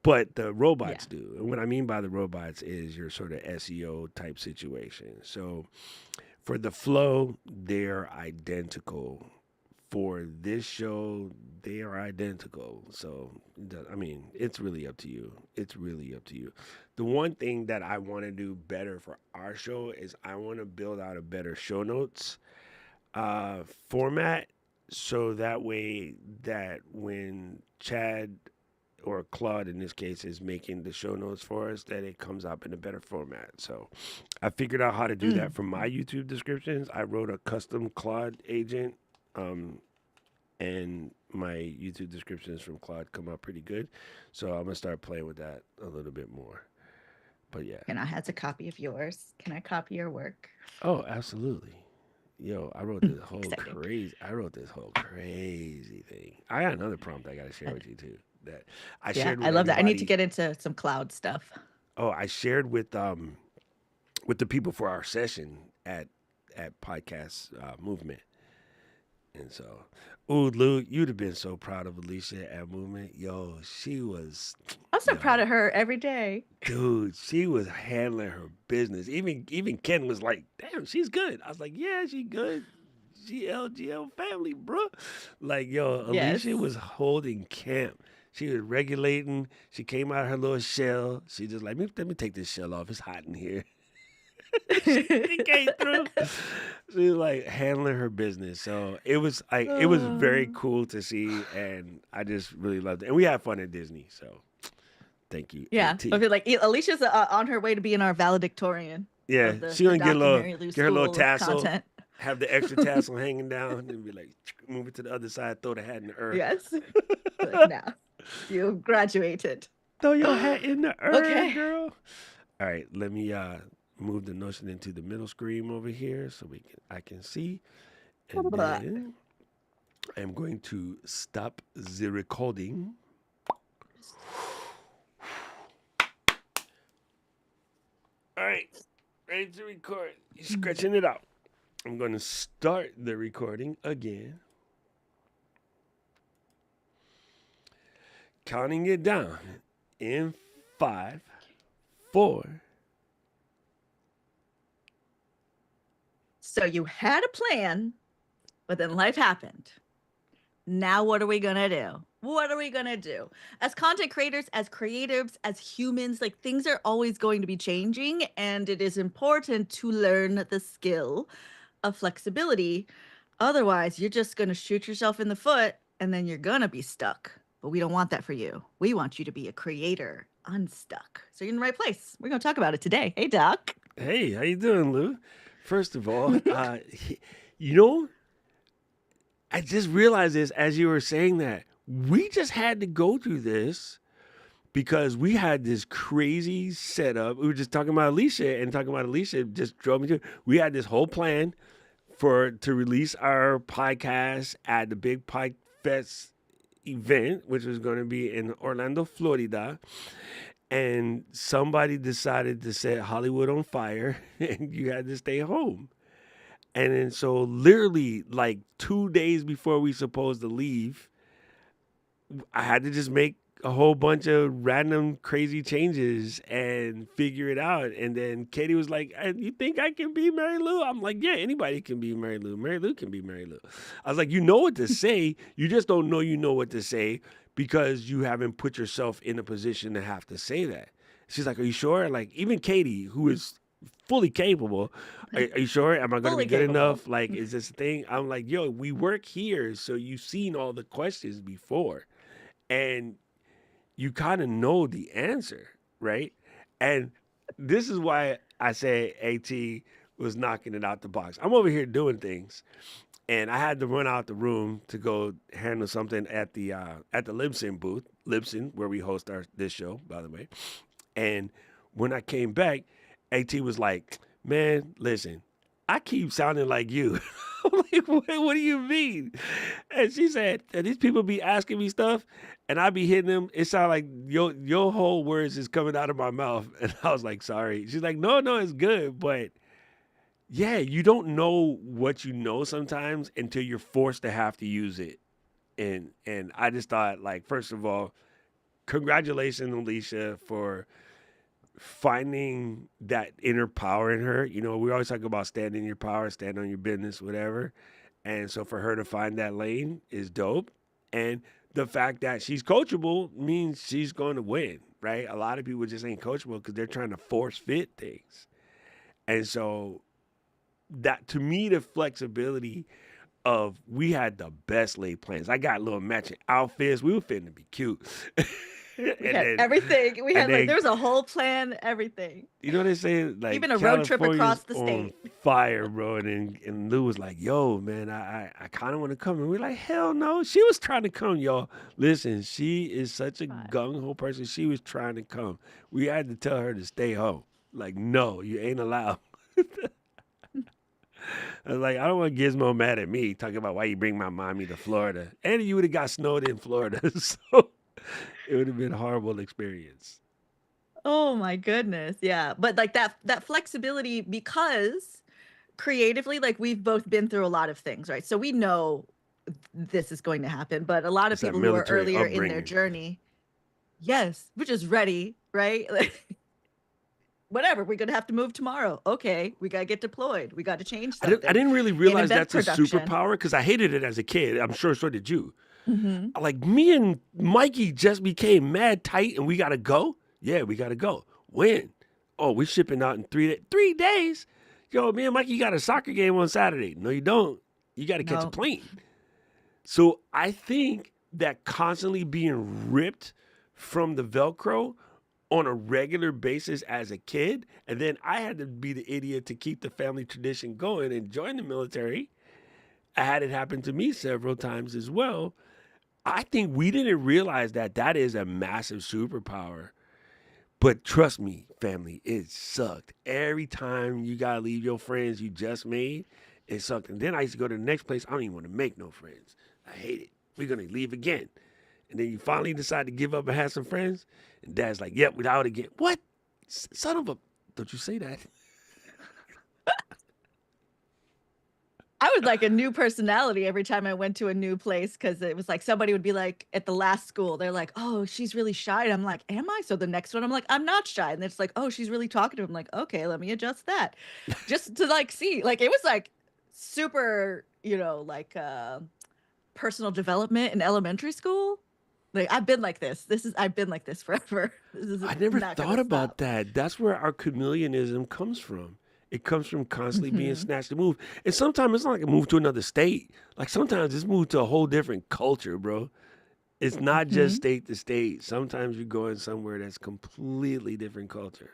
S2: But the robots do. And what I mean by the robots is your sort of SEO type situation. So for the flow, they're identical. For this show, they are identical. So, I mean, it's really up to you. It's really up to you. The one thing that I want to do better for our show is I want to build out a better show notes format, so that way that when Chad or Claude in this case is making the show notes for us, that it comes up in a better format. So I figured out how to do that for my YouTube descriptions. I wrote a custom Claude agent, and my YouTube descriptions from Claude come out pretty good. So I'm gonna start playing with that a little bit more. But yeah.
S3: And I had a copy of yours. Can I copy your work?
S2: Oh, absolutely. Yo, I wrote this whole crazy thing. I got another prompt I got to share with you too. That I shared with
S3: I love that. I need to
S2: everybody.
S3: get into some cloud stuff.
S2: Oh, I shared with the people for our session at Podcast Movement, and so, ooh, Lou, you'd have been so proud of Alicia at Movement. Yo, she was.
S3: I'm so
S2: yo,
S3: proud of her every day.
S2: Dude, she was handling her business. Even Ken was like, "Damn, she's good." I was like, "Yeah, she good. She LGL family, bro." Like, yo, Alicia
S3: Yes.
S2: was holding camp. She was regulating. She came out of her little shell. She just like, let me take this shell off. It's hot in here. She came through. She was like handling her business. So it was very cool to see, and I just really loved it. And we had fun at Disney. So thank you.
S3: Yeah,
S2: AT.
S3: I feel like Alicia's on her way to being our valedictorian.
S2: Yeah,
S3: of the,
S2: she gonna
S3: the
S2: get a little,
S3: Mary Lou
S2: get her little
S3: School of
S2: tassel,
S3: content.
S2: have the extra tassel hanging down, and be like, move it to the other side, throw the hat in the earth.
S3: Yes. Like, now you graduated.
S2: Throw your hat in the earth,
S3: Okay.
S2: girl. All right, let me move the Notion into the middle screen over here so I can see, and then I'm going to stop the recording. All right, ready to record. You're stretching it out. I'm going to start the recording again. Counting it down in 5, 4.
S3: So you had a plan, but then life happened. Now what are we gonna do? What are we gonna do? As content creators, as creatives, as humans, like things are always going to be changing, and it is important to learn the skill of flexibility. Otherwise, you're just gonna shoot yourself in the foot and then you're gonna be stuck. But we don't want that for you. We want you to be a creator, unstuck. So you're in the right place. We're gonna talk about it today. Hey, Doc.
S2: Hey, how you doing, Lou? First of all, you know, I just realized this as you were saying that. We just had to go through this because we had this crazy setup. We were just talking about Alicia, and talking about Alicia just drove me to. We had this whole plan to release our podcast at the Big Pike Fest event, which was going to be in Orlando, Florida. And somebody decided to set Hollywood on fire, and you had to stay home. And then so literally like 2 days before we supposed to leave, I had to just make a whole bunch of random crazy changes and figure it out. And then Katie was like, "You think I can be Mary Lou?" I'm like, "Yeah, anybody can be Mary Lou. Mary Lou can be Mary Lou." I was like, "You know what to say. You just don't know you know what to say because you haven't put yourself in a position to have to say that." She's like, "Are you sure?" Like, even Katie, who is fully capable, are you sure? Am I going to be
S3: Fully
S2: good
S3: capable.
S2: enough? Like, is this a thing? I'm like, yo, we work here, so you've seen all the questions before. And you kind of know the answer, right? And this is why I say AT was knocking it out the box. I'm over here doing things, and I had to run out the room to go handle something at the Libsyn booth, Libsyn, where we host this show, by the way. And when I came back, AT was like, "Man, listen, I keep sounding like you. I'm like, what do you mean? And she said, and these people be asking me stuff, and I be hitting them. It sound like your whole words is coming out of my mouth. And I was like, sorry. She's like, no, it's good. But yeah, you don't know what you know sometimes until you're forced to have to use it. And I just thought, like, first of all, congratulations, Alicia, for finding that inner power in her. You know, we always talk about stand in your power, stand on your business, whatever. And so for her to find that lane is dope. And the fact that she's coachable means she's going to win, right? A lot of people just ain't coachable because they're trying to force fit things. And so that, to me, the flexibility of, we had the best laid plans. I got little matching outfits. We were finna be cute.
S3: We had everything. We had like, there was a whole plan, everything.
S2: You know what they say? Like,
S3: even a road trip across the
S2: on
S3: state.
S2: fire, bro. And Lou was like, yo, man, I kind of want to come. And we're like, hell no. She was trying to come, y'all. Listen, she is such a gung-ho person. She was trying to come. We had to tell her to stay home. Like, no, you ain't allowed. I was like, I don't want Gizmo mad at me talking about why you bring my mommy to Florida. And you would have got snowed in Florida. So it would have been a horrible experience.
S3: Oh my goodness. Yeah. But like that flexibility, because creatively, like we've both been through a lot of things, right? So we know this is going to happen, but a lot of
S2: It's that
S3: people who are
S2: military
S3: earlier in their
S2: upbringing.
S3: journey, yes, we're just ready, right? Like, whatever, we're gonna have to move tomorrow. Okay, we gotta get deployed. We gotta change
S2: I
S3: something.
S2: didn't really realize
S3: event
S2: that's a
S3: production.
S2: superpower because I hated it as a kid. I'm sure so did you.
S3: Mhm.
S2: Like, me and Mikey just became mad tight and we got to go. Yeah, we got to go. When? Oh, we're shipping out in 3 days. 3 days? Yo, me and Mikey got a soccer game on Saturday. No, you don't. You got to catch a
S3: No.
S2: plane. So I think that constantly being ripped from the Velcro on a regular basis as a kid, and then I had to be the idiot to keep the family tradition going and join the military. I had it happen to me several times as well. I think we didn't realize that that is a massive superpower. But trust me, family, it sucked. Every time you got to leave your friends you just made, it sucked. And then I used to go to the next place. I don't even want to make no friends. I hate it. We're going to leave again. And then you finally decide to give up and have some friends. And dad's like, yep, we're out again. What? Son of a... Don't you say that.
S3: I was like a new personality every time I went to a new place, because it was like somebody would be like at the last school, they're like, oh, she's really shy. And I'm like, am I? So the next one, I'm like, I'm not shy. And it's like, oh, she's really talkative. I'm like, okay, let me adjust that. Just to like see, like, it was like super, like personal development in elementary school. Like, I've been like this. I've been like this forever. This is
S2: I never
S3: not gonna
S2: thought about
S3: stop.
S2: that. That's where our chameleonism comes from. It comes from constantly being snatched to move. And sometimes it's not like a move to another state. Like, sometimes it's moved to a whole different culture, bro. It's not just state to state. Sometimes you're going somewhere that's completely different culture.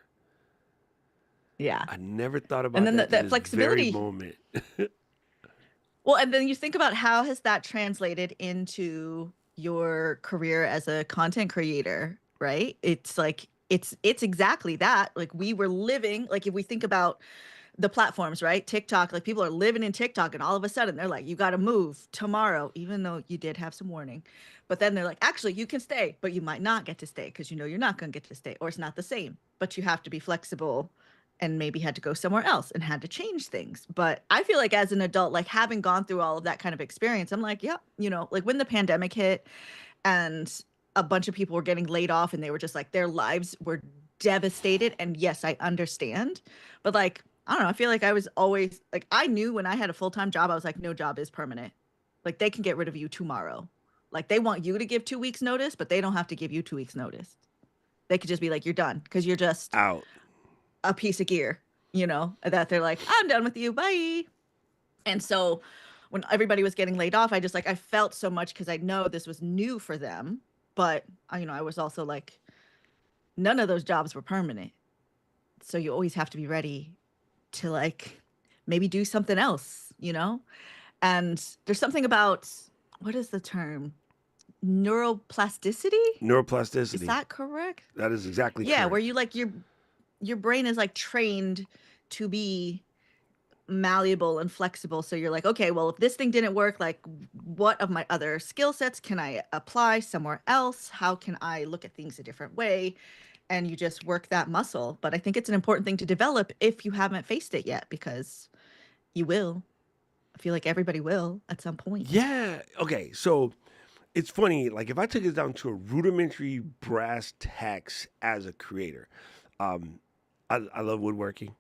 S3: Yeah.
S2: I never thought about
S3: And then
S2: that
S3: that
S2: to this
S3: flexibility.
S2: very moment.
S3: Well, and then you think about how has that translated into your career as a content creator, right? It's like it's exactly that. Like, we were living, like, if we think about the platforms, right? TikTok, like, people are living in TikTok, and all of a sudden they're like, you got to move tomorrow, even though you did have some warning. But then they're like, actually, you can stay, but you might not get to stay because you're not going to get to stay, or it's not the same, but you have to be flexible, and maybe had to go somewhere else and had to change things. But I feel like as an adult, like, having gone through all of that kind of experience, I'm like, yeah, like when the pandemic hit and a bunch of people were getting laid off and they were just like, their lives were devastated. And yes, I understand. But like, I don't know, I feel like I was always like, I knew when I had a full-time job, I was like, no job is permanent. Like, they can get rid of you tomorrow. Like, they want you to give 2 weeks notice, but they don't have to give you 2 weeks notice. They could just be like, you're done, because you're just
S2: Out.
S3: a piece of gear, that they're like, I'm done with you, bye. And so when everybody was getting laid off, I just like, I felt so much, because I know this was new for them. But I was also like, none of those jobs were permanent. So you always have to be ready to like maybe do something else, And there's something about, what is the term? Neuroplasticity?
S2: Neuroplasticity.
S3: Is that correct?
S2: That is exactly
S3: Yeah,
S2: correct.
S3: where you like your brain is like trained to be malleable and flexible. So you're like, okay, well, if this thing didn't work, like what of my other skill sets can I apply somewhere else? How can I look at things a different way? And you just work that muscle. But I think it's an important thing to develop if you haven't faced it yet, because you will. I feel like everybody will at some point.
S2: Yeah. Okay. So it's funny. Like if I took it down to a rudimentary brass tacks as a creator, um, I love woodworking.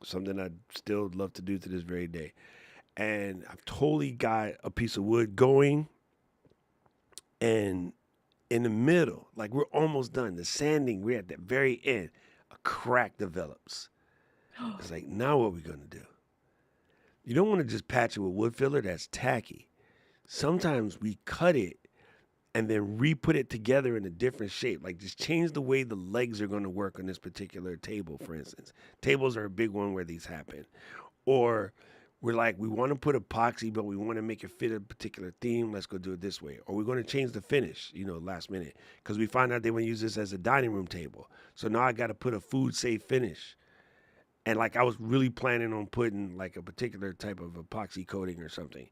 S2: Something I still love to do to this very day. And I've totally got a piece of wood going, and in the middle, like we're almost done. The sanding, we're at the very end. A crack develops. It's like, now what are we gonna do? You don't want to just patch it with wood filler. That's tacky. Sometimes we cut it and then re-put it together in a different shape. Like just change the way the legs are going to work on this particular table, for instance. Tables are a big one where these happen. Or we're like, we want to put epoxy, but we want to make it fit a particular theme. Let's go do it this way. Or we're going to change the finish, last minute. Because we find out they want to use this as a dining room table. So now I got to put a food-safe finish. And like I was really planning on putting like a particular type of epoxy coating or something.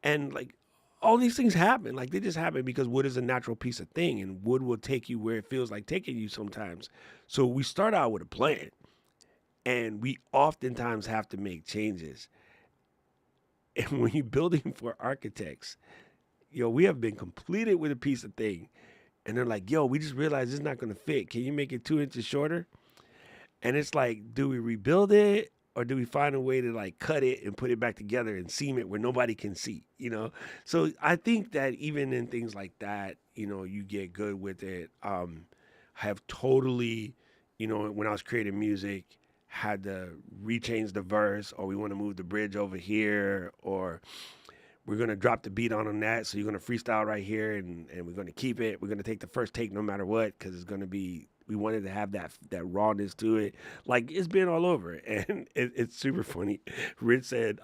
S2: And like all these things happen. Like they just happen because wood is a natural piece of thing, and wood will take you where it feels like taking you sometimes. So we start out with a plan, and we oftentimes have to make changes. And when you're building for architects, we have been completed with a piece of thing. And they're like, we just realized it's not going to fit. Can you make it 2 inches shorter? And it's like, do we rebuild it, or do we find a way to like cut it and put it back together and seam it where nobody can see, So I think that even in things like that, you get good with it. I have totally, when I was creating music, had to rechange the verse, or we want to move the bridge over here, or we're going to drop the beat on that. So you're going to freestyle right here, and we're going to keep it. We're going to take the first take no matter what, because it's going to be, we wanted to have that rawness to it. Like, it's been all over. And it's super funny. Rich said,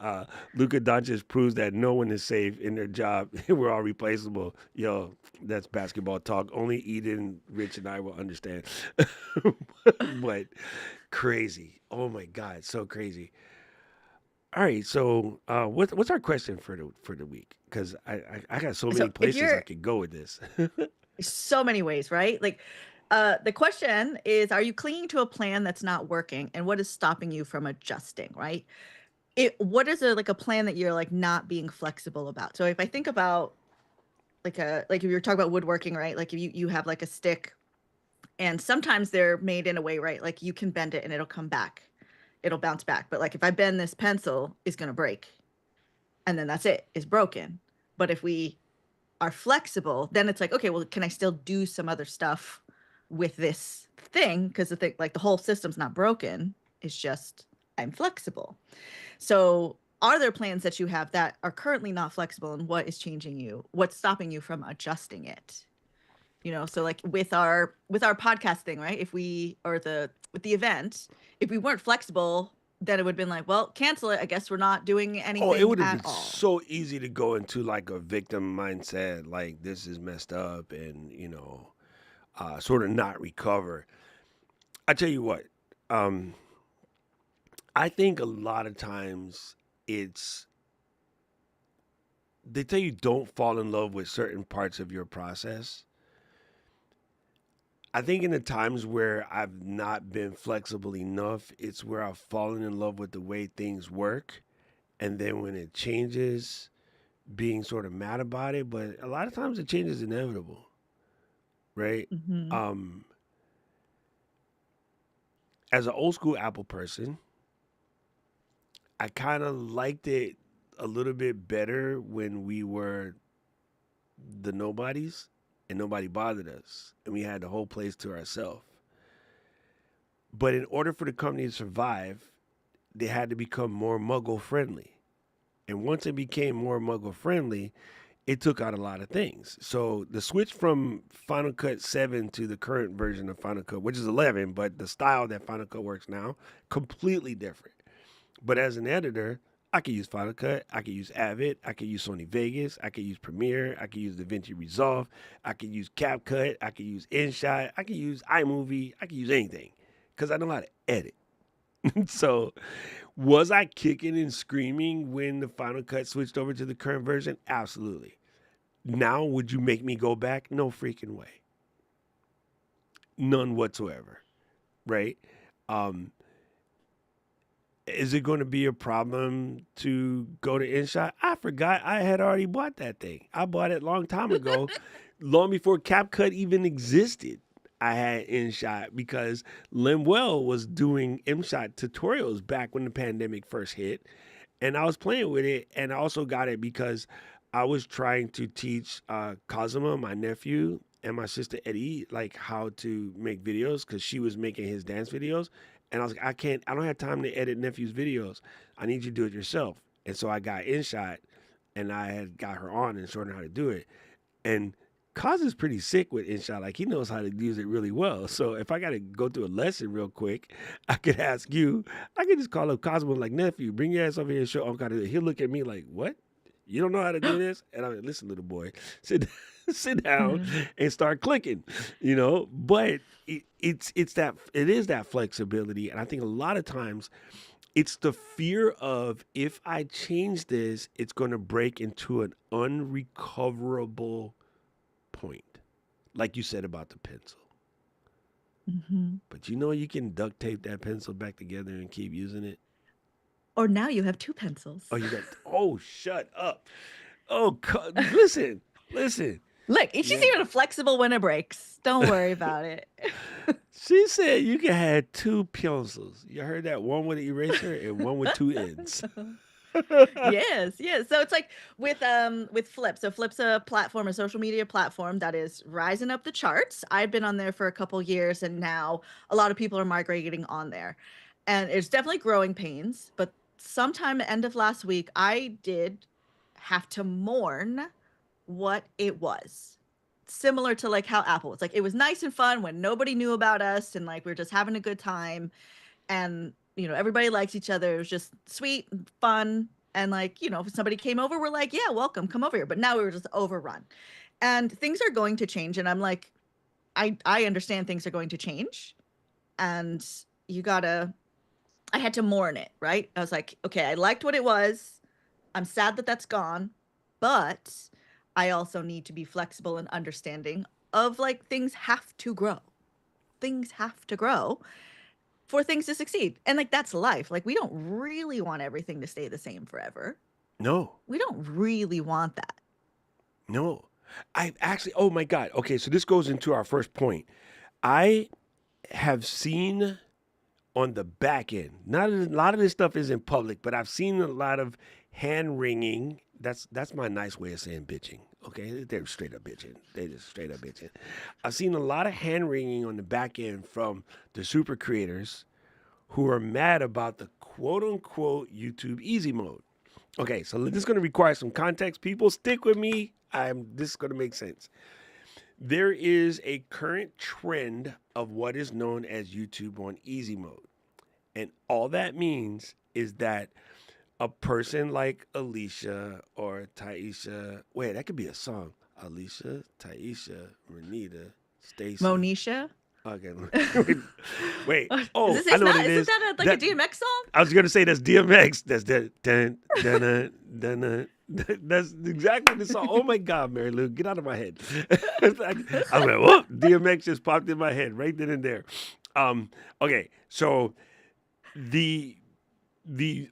S2: Luka Doncic proves that no one is safe in their job. We're all replaceable. Yo, that's basketball talk. Only Eden, Rich, and I will understand. But crazy. Oh, my God. So crazy. All right, so what's our question for the week? Because I got so many
S3: So
S2: places I could go with this.
S3: so many ways, right? Like, the question is, are you clinging to a plan that's not working, and what is stopping you from adjusting, right? What is like a plan that you're like not being flexible about? So if I think about like if you're talking about woodworking, right? Like if you have like a stick, and sometimes they're made in a way, right? Like you can bend it and it'll come back. It'll bounce back. But like if I bend this pencil, it's going to break. And then that's it. It's broken. But if we are flexible, then it's like, okay, well, can I still do some other stuff with this thing? Because the thing, like the whole system's not broken. It's just I'm flexible. So are there plans that you have that are currently not flexible, and what is changing you? What's stopping you from adjusting it? So like with our podcast thing, right? If we, or with the event, if we weren't flexible, then it would have been like, well, cancel it. I guess we're not doing anything
S2: Oh, it would have
S3: at
S2: been
S3: all.
S2: so easy to go into like a victim mindset, like this is messed up, and sort of not recover. I tell you what, I think a lot of times they tell you don't fall in love with certain parts of your process. I think in the times where I've not been flexible enough, it's where I've fallen in love with the way things work. And then when it changes, being sort of mad about it. But a lot of times the change is inevitable, right?
S3: Mm-hmm.
S2: As an old school Apple person, I kind of liked it a little bit better when we were the nobodies and nobody bothered us and we had the whole place to ourselves. But in order for the company to survive, they had to become more muggle friendly. And once it became more muggle friendly, it took out a lot of things. So the switch from Final Cut 7 to the current version of Final Cut, which is 11, but the style that Final Cut works now, completely different. But as an editor, I could use Final Cut, I could use Avid, I could use Sony Vegas, I could use Premiere, I could use DaVinci Resolve, I could use CapCut, I could use InShot, I could use iMovie, I could use anything because I know how to edit. So, was I kicking and screaming when the Final Cut switched over to the current version? Absolutely. Now, would you make me go back? No freaking way. None whatsoever. Right? Um, is it going to be a problem to go to InShot? I forgot I had already bought that thing. I bought it a long time ago, long before CapCut even existed. I had InShot because Lemuel was doing InShot tutorials back when the pandemic first hit. And I was playing with it. And I also got it because I was trying to teach Kazuma, my nephew, and my sister Eddie, like how to make videos because she was making his dance videos. And I was like, I don't have time to edit nephew's videos. I need you to do it yourself. And so I got InShot and I had got her on and showed her how to do it. And Kaz is pretty sick with InShot. Like, he knows how to use it really well. So if I got to go through a lesson real quick, I could ask you. I could just call up Cosmo like, nephew, bring your ass over here and show Uncle how to do it. He'll look at me like, what? You don't know how to do this? And I'm like, listen, little boy, sit down and start clicking, But it is that flexibility. And I think a lot of times it's the fear of, if I change this, it's going to break into an unrecoverable point, like you said about the pencil. But you can duct tape that pencil back together and keep using it.
S3: Or now you have two pencils.
S2: Oh, shut up. Oh, listen.
S3: Look, she's even flexible when it breaks. Don't worry about it.
S2: She said you can have two pencils. You heard that? One with an eraser and one with two ends.
S3: Yes. So it's like with Flip. So Flip's a social media platform that is rising up the charts. I've been on there for a couple years, and now a lot of people are migrating on there. And it's definitely growing pains. But sometime end of last week, I did have to mourn what it was. Similar to like how Apple was. Like, it was nice and fun when nobody knew about us and like we were just having a good time. And everybody likes each other. It was just sweet and fun. And like, if somebody came over, we're like, yeah, welcome, come over here. But now we were just overrun. And things are going to change. And I'm like, I understand things are going to change. And I had to mourn it, right? I was like, okay, I liked what it was. I'm sad that that's gone. But I also need to be flexible and understanding of like, things have to grow. Things have to grow for things to succeed. And like, that's life. Like, we don't really want everything to stay the same forever.
S2: No.
S3: We don't really want that.
S2: No. I actually, oh my God. Okay, so this goes into our first point. I have seen on the back end, not a lot of this stuff is in public, but I've seen a lot of hand wringing. That's my nice way of saying bitching. Okay, they're straight up bitching. They just straight up bitching. I've seen a lot of hand wringing on the back end from the super creators who are mad about the quote unquote YouTube easy mode. Okay, so this is going to require some context. People, stick with me. This is going to make sense. There is a current trend of what is known as YouTube on easy mode. And all that means is that a person like Alicia or Taisha, wait, that could be a song. Alicia, Taisha, Renita, Stacy.
S3: Monisha?
S2: Okay. Wait. Oh,
S3: is
S2: I know what it is.
S3: Isn't that like a DMX song?
S2: I was going to say that's DMX. That's that's exactly the song. Oh my God, Mary Lou, get out of my head. I was like, whoop, DMX just popped in my head right then and there. Okay, so the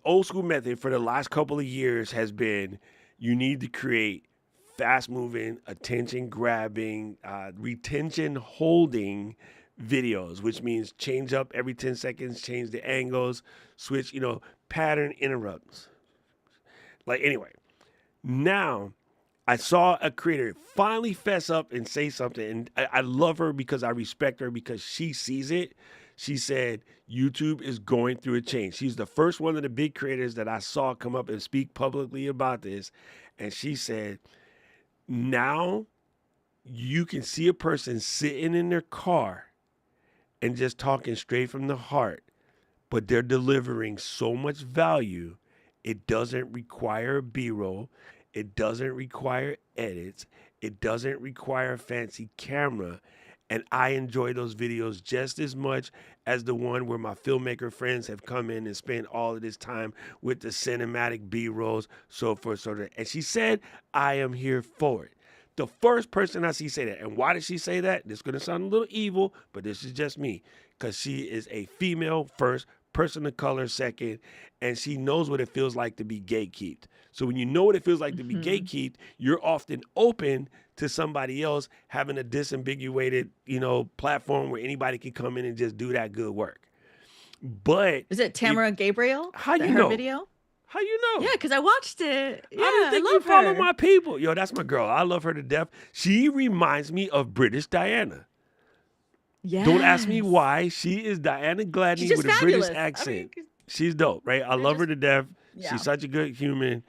S2: old school method for the last couple of years has been, you need to create fast moving, attention grabbing, retention holding videos, which means change up every 10 seconds, change the angles, switch, pattern interrupts. Like, anyway, now I saw a creator finally fess up and say something, and I love her because I respect her because she sees it. She said, YouTube is going through a change. She's the first one of the big creators that I saw come up and speak publicly about this. And she said, now you can see a person sitting in their car and just talking straight from the heart, but they're delivering so much value. It doesn't require B-roll. It doesn't require edits. It doesn't require a fancy camera. And I enjoy those videos just as much as the one where my filmmaker friends have come in and spent all of this time with the cinematic B-rolls, so forth, so on. And she said, I am here for it. The first person I see say that. And why did she say that? This is going to sound a little evil, but this is just me. Because she is a female first, person of color second, and she knows what it feels like to be gatekeeped. So when you know what it feels like to be gatekeeped, you're often open to somebody else having a disambiguated, platform where anybody can come in and just do that good work. But
S3: is it Tamara Gabriel?
S2: How you
S3: her
S2: know?
S3: video?
S2: How you know?
S3: Yeah, because I watched it. Yeah,
S2: I don't think you
S3: love
S2: follow
S3: her.
S2: my people. Yo, that's my girl. I love her to death. She reminds me of British Diana.
S3: Yes.
S2: Don't ask me why. She is Diana Gladney
S3: She's just
S2: with a
S3: fabulous.
S2: British accent.
S3: I mean,
S2: She's dope, right? I love her to death.
S3: Yeah.
S2: She's such a good human.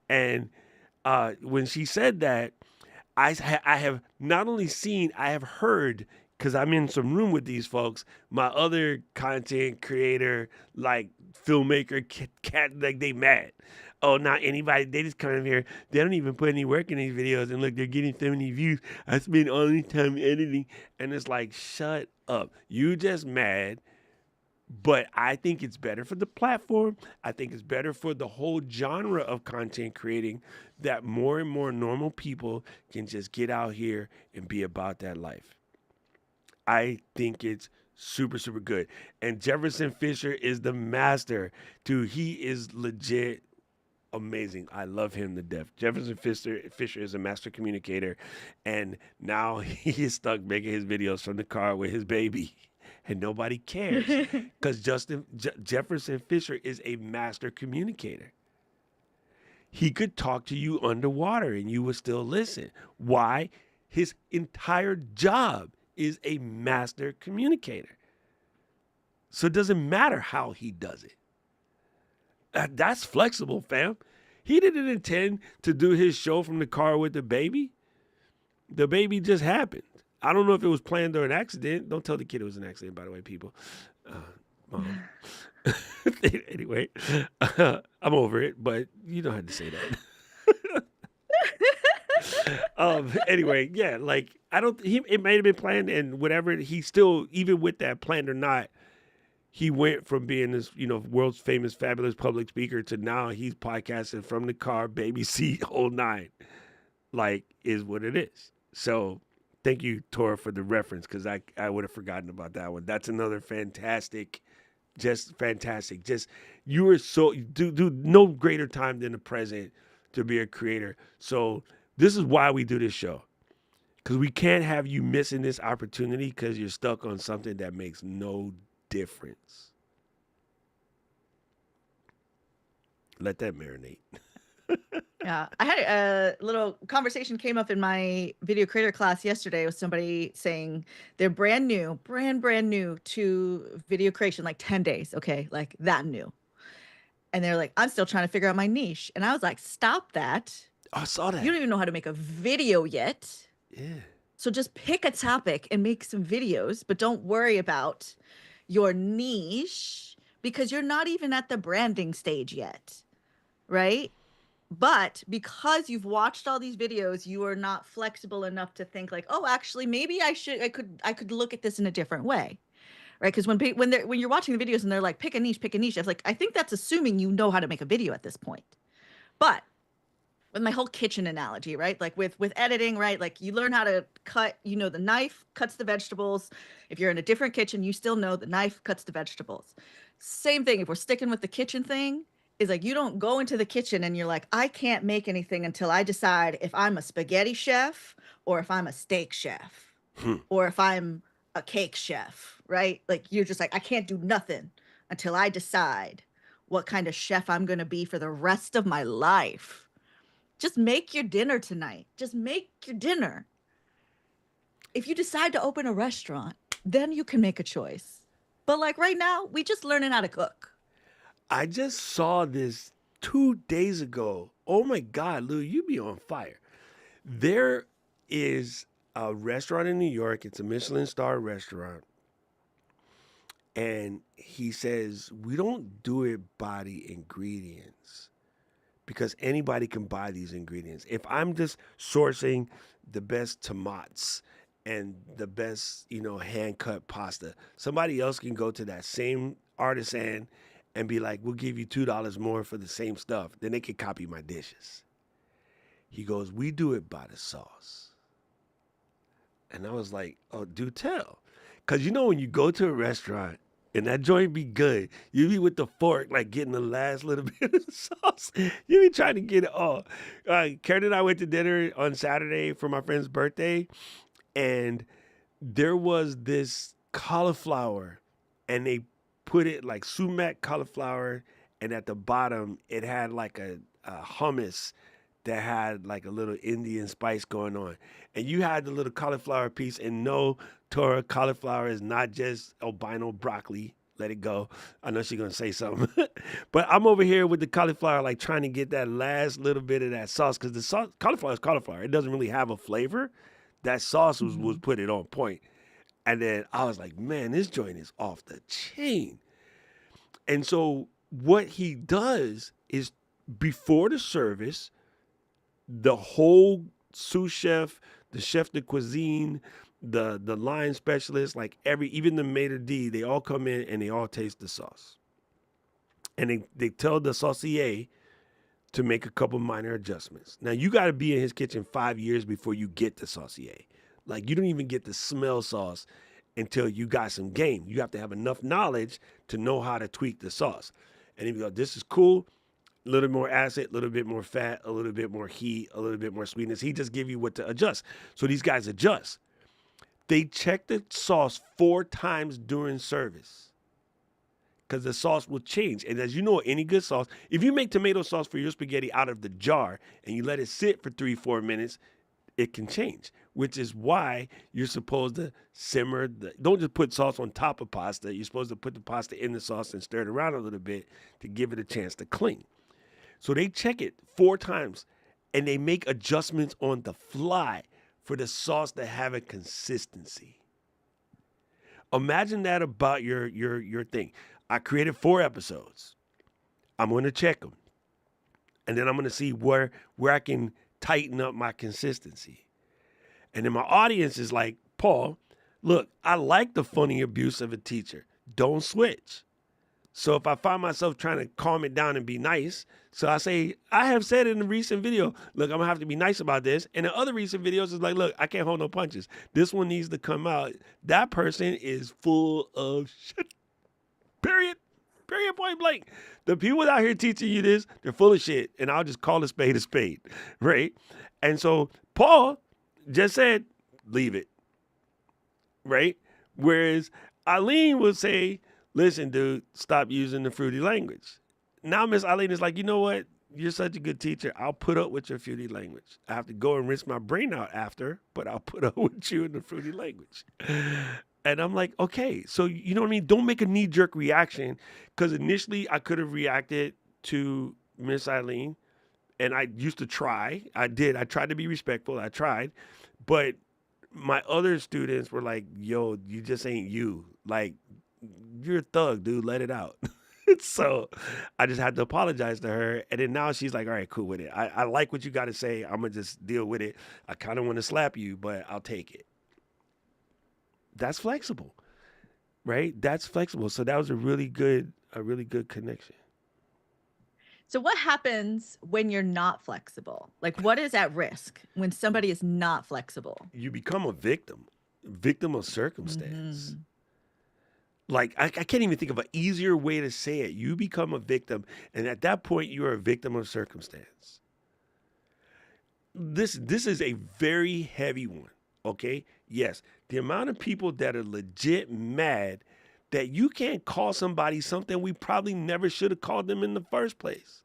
S2: And when she said that, I have not only seen, I have heard, because I'm in some room with these folks, my other content creator, like filmmaker, cat, like they mad. Oh, not anybody. They just come in here. They don't even put any work in these videos. And look, they're getting so many views. I spend all this time editing. And it's like, shut up. You just mad. But I think it's better for the platform. I think it's better for the whole genre of content creating that more and more normal people can just get out here and be about that life. I think it's super, super good. And Jefferson Fisher is the master. Dude, he is legit amazing. I love him to death. Jefferson Fisher is a master communicator. And now he is stuck making his videos from the car with his baby. And nobody cares because Jefferson Fisher is a master communicator. He could talk to you underwater and you would still listen. Why? His entire job is a master communicator. So it doesn't matter how he does it. That's flexible, fam. He didn't intend to do his show from the car with the baby. The baby just happened. I don't know if it was planned or an accident. Don't tell the kid it was an accident, by the way, people. Mom. Anyway, I'm over it, but you don't have to say that. Anyway, yeah, like it might have been planned, and whatever. He still, even with that planned or not, he went from being this, world's famous, fabulous public speaker to now he's podcasting from the car, baby seat, whole nine. Like, is what it is. So. Thank you, Tora, for the reference, because I would have forgotten about that one. That's another fantastic, just fantastic. Just, you are so, do no greater time than the present to be a creator. So this is why we do this show, because we can't have you missing this opportunity because you're stuck on something that makes no difference. Let that marinate.
S3: Yeah, I had a little conversation came up in my video creator class yesterday with somebody saying they're brand new to video creation, like 10 days. Okay, like that new. And they're like, I'm still trying to figure out my niche. And I was like, stop that.
S2: I saw that.
S3: You don't even know how to make a video yet.
S2: Yeah.
S3: So just pick a topic and make some videos, but don't worry about your niche because you're not even at the branding stage yet, right? But because you've watched all these videos, you are not flexible enough to think like, oh, actually, maybe I could look at this in a different way, right? Because when you're watching the videos and they're like, pick a niche, it's like, I think that's assuming you know how to make a video at this point. But with my whole kitchen analogy, right? Like with editing, right? Like you learn how to cut, the knife cuts the vegetables. If you're in a different kitchen, you still know the knife cuts the vegetables. Same thing. If we're sticking with the kitchen thing, is like you don't go into the kitchen and you're like, I can't make anything until I decide if I'm a spaghetti chef or if I'm a steak chef or if I'm a cake chef, right? Like you're just like, I can't do nothing until I decide what kind of chef I'm going to be for the rest of my life. Just make your dinner tonight. Just make your dinner. If you decide to open a restaurant, then you can make a choice. But like right now, we just learning how to cook.
S2: I just saw this 2 days ago. Oh my God, Lou, you be on fire. There is a restaurant in New York. It's a Michelin star restaurant. And he says, we don't do it by the ingredients because anybody can buy these ingredients. If I'm just sourcing the best tomatoes and the best, hand cut pasta. Somebody else can go to that same artisan and be like, we'll give you $2 more for the same stuff. Then they can copy my dishes. He goes, we do it by the sauce. And I was like, oh, do tell. Because when you go to a restaurant and that joint be good, you be with the fork, like getting the last little bit of the sauce. You be trying to get it all. Karen and I went to dinner on Saturday for my friend's birthday, and there was this cauliflower, and they put it like sumac cauliflower, and at the bottom, it had like a hummus that had like a little Indian spice going on. And you had the little cauliflower piece, and no, Tora, cauliflower is not just albino broccoli. Let it go. I know she's going to say something. But I'm over here with the cauliflower, like trying to get that last little bit of that sauce, because the sauce, cauliflower is cauliflower. It doesn't really have a flavor. That sauce was put it on point. And then I was like, man, this joint is off the chain. And so what he does is before the service, the whole sous chef, the chef de cuisine, the line specialist, like even the maitre d', they all come in and they all taste the sauce. And they tell the saucier to make a couple minor adjustments. Now, you got to be in his kitchen 5 years before you get the saucier. Like, you don't even get to smell sauce until you got some game. You have to have enough knowledge to know how to tweak the sauce. And if you go, this is cool, a little more acid, a little bit more fat, a little bit more heat, a little bit more sweetness. He just give you what to adjust. So these guys adjust. They check the sauce 4 times during service because the sauce will change. And as you know, any good sauce, if you make tomato sauce for your spaghetti out of the jar and you let it sit for 3-4 minutes, it can change, which is why you're supposed to simmer. Don't just put sauce on top of pasta. You're supposed to put the pasta in the sauce and stir it around a little bit to give it a chance to cling. So they check it 4 times and they make adjustments on the fly for the sauce to have a consistency. Imagine that about your thing. I created 4 episodes. I'm going to check them. And then I'm going to see where I can tighten up my consistency. And then my audience is like, Paul, look, I like the funny abuse of a teacher. Don't switch. So if I find myself trying to calm it down and be nice, so I say, I have said in a recent video, look, I'm going to have to be nice about this. And in other recent videos, it's like, look, I can't hold no punches. This one needs to come out. That person is full of shit. Period. Period, point blank. The people out here teaching you this, they're full of shit. And I'll just call a spade, right? And so Paul just said, leave it, right? Whereas Eileen would say, listen, dude, stop using the fruity language. Now Miss Eileen is like, you know what? You're such a good teacher. I'll put up with your fruity language. I have to go and rinse my brain out after, but I'll put up with you in the fruity language. And I'm like, okay, so you know what I mean? Don't make a knee-jerk reaction, because initially I could have reacted to Miss Eileen, and I used to try. I tried to be respectful. I tried. But my other students were like, yo, you just ain't you. Like, you're a thug, dude. Let it out. So I just had to apologize to her. And then now she's like, all right, cool with it. I like what you got to say. I'm going to just deal with it. I kind of want to slap you, but I'll take it. That's flexible, right? That's flexible. So that was a really good connection.
S3: So what happens when you're not flexible? Like, what is at risk when somebody is not flexible?
S2: You become a victim of circumstance. Like, I can't even think of an easier way to say it. You become a victim, and at that point, you are a victim of circumstance. This is a very heavy one, okay? Yes, the amount of people that are legit mad that you can't call somebody something we probably never should have called them in the first place.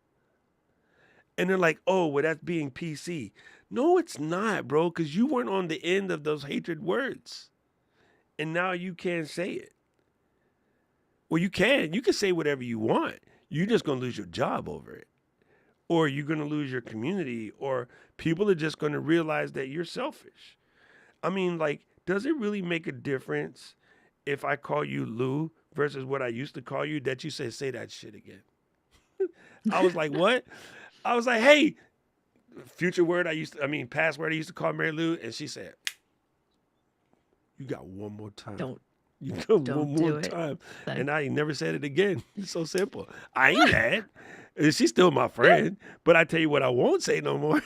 S2: And they're like, oh, well, that's being PC. No, it's not, bro, because you weren't on the end of those hatred words. And now you can't say it. Well, you can. You can say whatever you want. You're just going to lose your job over it. Or you're going to lose your community. Or people are just going to realize that you're selfish. I mean, like, does it really make a difference if I call you Lou versus what I used to call you, that you say that shit again? I was like, what? I was like, hey, past word I used to call Mary Lou. And she said, You got one more time.
S3: Don't
S2: You got
S3: don't
S2: one
S3: do
S2: more
S3: it.
S2: time.
S3: Like-
S2: And I ain't never said it again. It's so simple. I ain't mad. She's still my friend. But I tell you what, I won't say no more.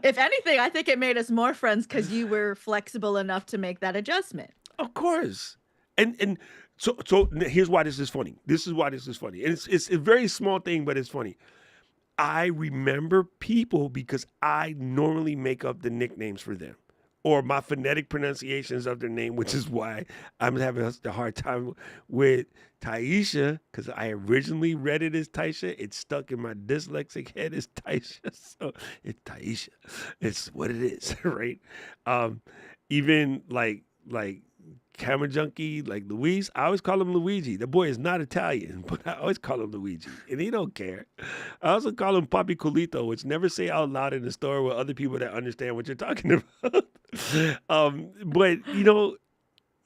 S3: If anything, I think it made us more friends because you were flexible enough to make that adjustment.
S2: Of course. And so here's why this is funny. This is why this is funny. And it's a very small thing, but it's funny. I remember people because I normally make up the nicknames for them or my phonetic pronunciations of their name, which is why I'm having a hard time with Taisha because I originally read it as Taisha. It's stuck in my dyslexic head as Taisha. So it's Taisha. It's what it is, right? Even like camera junkie like Luis, I always call him Luigi. The boy is not Italian, but I always call him Luigi, and he don't care. I also call him Papi Culito, which never say out loud in the store with other people that understand what you're talking about. But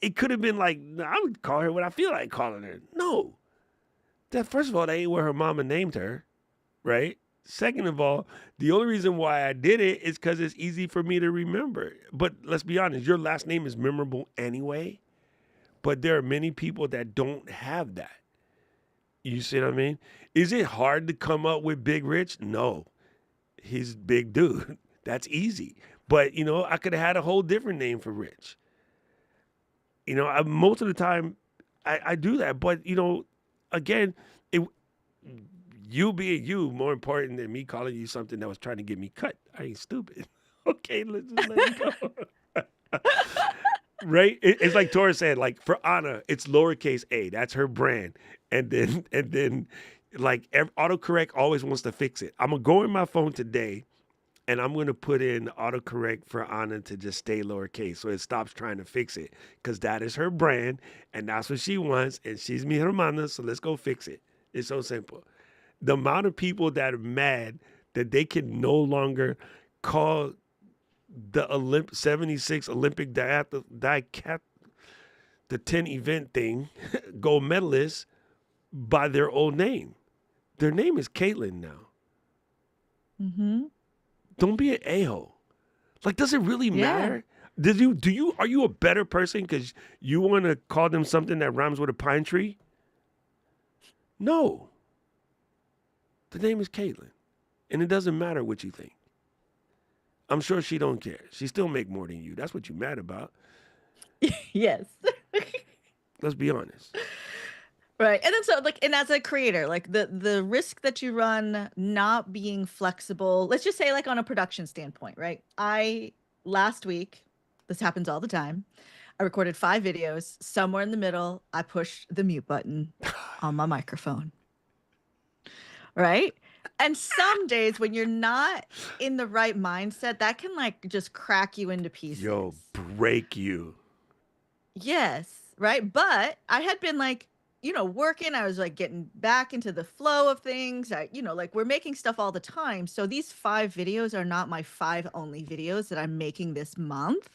S2: it could have been like, I would call her what I feel like calling her. No, that first of all, that ain't what her mama named her, right? Second of all, the only reason why I did it is because it's easy for me to remember. But let's be honest, your last name is memorable anyway. But there are many people that don't have that. You see what I mean? Is it hard to come up with Big Rich? No. He's big dude. That's easy. But, I could have had a whole different name for Rich. Most of the time, I do that. But, again, you being you more important than me calling you something that was trying to get me cut. I ain't stupid. Okay, let's just let it go. Right? It's like Tora said, like for Anna, it's lowercase a. That's her brand. And then like autocorrect always wants to fix it. I'm gonna go in my phone today and I'm gonna put in autocorrect for Anna to just stay lowercase so it stops trying to fix it. Because that is her brand and that's what she wants. And she's mi hermana, so let's go fix it. It's so simple. The amount of people that are mad that they can no longer call the 76 Olympic the 10 event thing gold medalist by their old name. Their name is Caitlin now.
S3: Mm-hmm.
S2: Don't be an a-hole. Like, does it really matter? Are you a better person because you want to call them something that rhymes with a pine tree? No. The name is Caitlin, and it doesn't matter what you think. I'm sure she don't care. She still make more than you. That's what you mad about.
S3: Yes.
S2: Let's be honest.
S3: Right. And then and as a creator, like the risk that you run not being flexible, let's just say like on a production standpoint, right? Last week, this happens all the time. I recorded 5 videos. Somewhere in the middle, I pushed the mute button on my microphone. Right? And some days when you're not in the right mindset, that can like just crack you into pieces.
S2: Yo, break you.
S3: Yes, right? But I had been like, working. I was like getting back into the flow of things. Like we're making stuff all the time. So these 5 videos are not my 5 only videos that I'm making this month.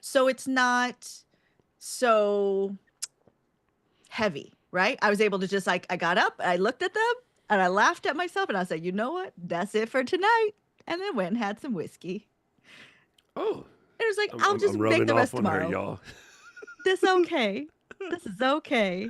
S3: So it's not so heavy, right? I was able to just like, I got up, I looked at them, and I laughed at myself, and I said, you know what? That's it for tonight. And then went and had some whiskey.
S2: Oh.
S3: It was like, I'll just make the rest tomorrow.
S2: Her, y'all.
S3: This okay. This is okay.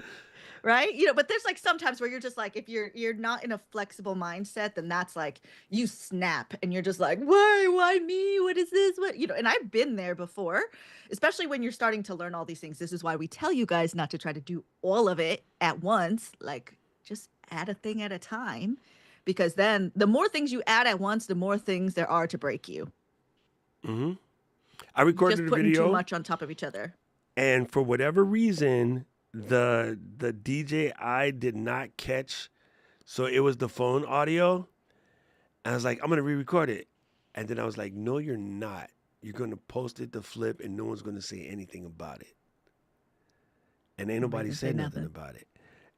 S3: Right? But there's like sometimes where you're just like, if you're not in a flexible mindset, then that's like you snap and you're just like, why me? What is this? And I've been there before, especially when you're starting to learn all these things. This is why we tell you guys not to try to do all of it at once. Like just add a thing at a time, because then the more things you add at once, the more things there are to break you.
S2: Mm-hmm. I recorded
S3: just
S2: a
S3: putting
S2: video
S3: too much on top of each other.
S2: And for whatever reason, the DJI did not catch, so it was the phone audio. And I was like, I'm gonna re-record it. And then I was like, no, you're not. You're gonna post it to Flip and no one's gonna say anything about it. And ain't nobody said nothing about it.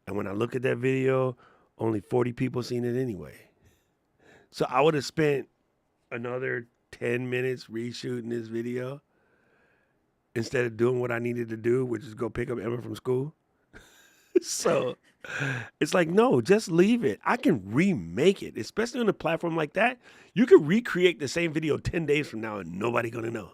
S2: And when I look at that video, only 40 people seen it anyway. So I would have spent another 10 minutes reshooting this video instead of doing what I needed to do, which is go pick up Emma from school. So it's like, no, just leave it. I can remake it, especially on a platform like that. You can recreate the same video 10 days from now and nobody gonna know.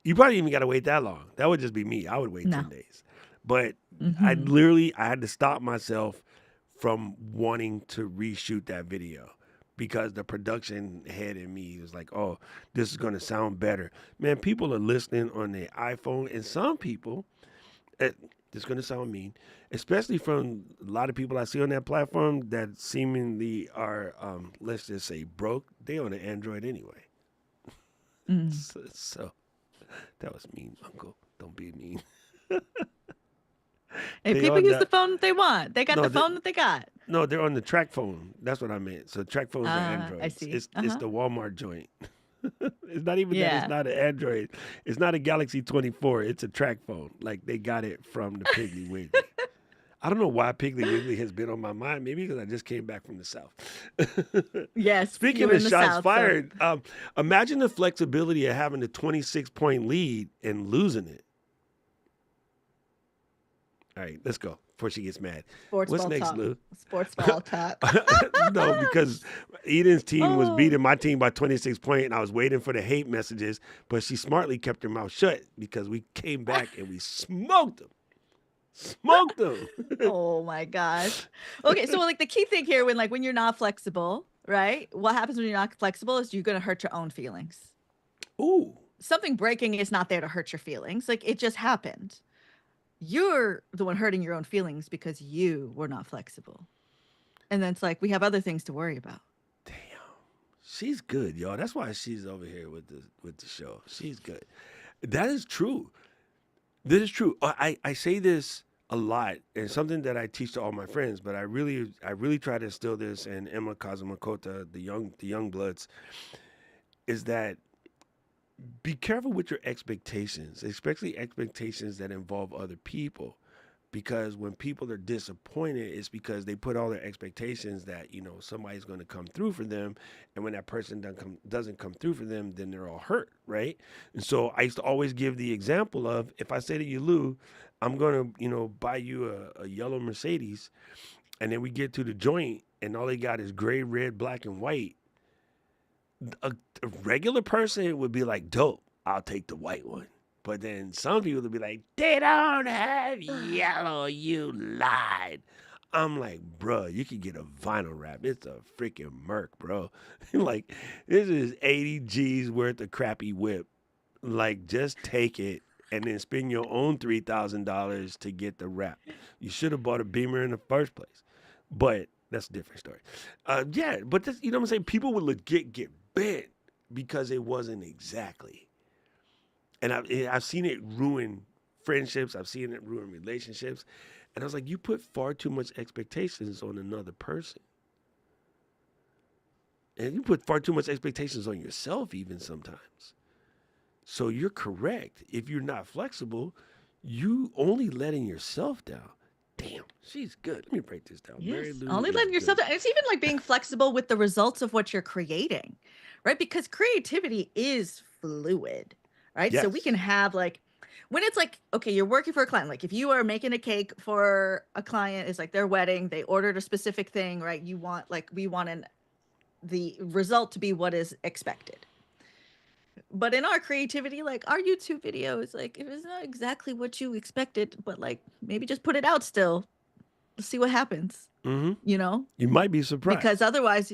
S2: You probably even got to wait that long. That would just be me. I would wait
S3: No.
S2: 10 days. But I
S3: Mhm.
S2: had to stop myself from wanting to reshoot that video because the production head in me was like, oh, this is going to sound better. Man, people are listening on their iPhone, and some people, this is going to sound mean, especially from a lot of people I see on that platform that seemingly are, let's just say, broke. They on an Android anyway.
S3: Mm.
S2: So that was mean, Uncle. Don't be mean.
S3: Hey,
S2: They
S3: people
S2: on
S3: use the
S2: that.
S3: phone that they want. They got
S2: No,
S3: the phone that they got.
S2: no, they're on the track phone. That's what I meant. So track phones are
S3: I
S2: Androids.
S3: see.
S2: It's
S3: Uh-huh.
S2: the Walmart joint. It's not even that it's
S3: Yeah.
S2: not an Android. It's not a Galaxy 24. It's a track phone. Like they got it from the Piggly Wiggly. I don't know why Piggly Wiggly has been on my mind. Maybe because I just came back from the South.
S3: Yes, you
S2: Speaking
S3: were
S2: of
S3: in the
S2: shots
S3: South, so
S2: fired, imagine the flexibility of having a 26-point lead and losing it. All right, let's go before she gets mad.
S3: sports
S2: What's
S3: ball
S2: next,
S3: talk.
S2: Lou?
S3: Sports ball talk.
S2: No, because Eden's team was
S3: Oh.
S2: beating my team by 26 points, and I was waiting for the hate messages, but she smartly kept her mouth shut because we came back and we smoked them. Smoked them.
S3: Oh my gosh. Okay, so like the key thing here when you're not flexible, right? What happens when you're not flexible is you're gonna hurt your own feelings.
S2: Ooh.
S3: Something breaking is not there to hurt your feelings. Like it just happened. You're the one hurting your own feelings because you were not flexible. And then it's like we have other things to worry about.
S2: Damn. She's good, y'all. That's why she's over here with the show. She's good. That is true. This is true. I say this a lot, and something that I teach to all my friends, but I really try to instill this in Emma Kazumakota, the young bloods, is that be careful with your expectations, especially expectations that involve other people. Because when people are disappointed, it's because they put all their expectations that somebody's going to come through for them, and when that person doesn't come through for them, then they're all hurt, right? And so I used to always give the example of if I say to you, Lou, I'm going to buy you a yellow Mercedes, and then we get to the joint, and all they got is gray, red, black, and white. A regular person would be like, dope, I'll take the white one. But then some people would be like, they don't have yellow, you lied. I'm like, bruh, you could get a vinyl wrap. It's a freaking Merc, bro. Like, this is 80 G's worth of crappy whip. Like, just take it and then spend your own $3,000 to get the wrap. You should have bought a Beamer in the first place. But that's a different story. Yeah, but this, you know what I'm saying? People would legit get bent because it wasn't exactly. And I've seen it ruin friendships. I've seen it ruin relationships. And I was like, you put far too much expectations on another person. And you put far too much expectations on yourself even sometimes. So you're correct. If you're not flexible, you only letting yourself down. Damn, she's good. Let me break this down. Mary
S3: Yes.
S2: Lou
S3: Only
S2: is
S3: letting yourself
S2: good.
S3: down. It's even like being flexible with the results of what you're creating, right? Because creativity is fluid, right? So we
S2: Yes.
S3: can have like when it's like, okay, you're working for a client, like if you are making a cake for a client, it's like their wedding, they ordered a specific thing, right? You want like we want the result to be what is expected. But in our creativity, like our YouTube videos, like if it's not exactly what you expected, but like maybe just put it out still, see what happens,
S2: Mm-hmm.
S3: you know?
S2: You might be
S3: Because
S2: surprised.
S3: otherwise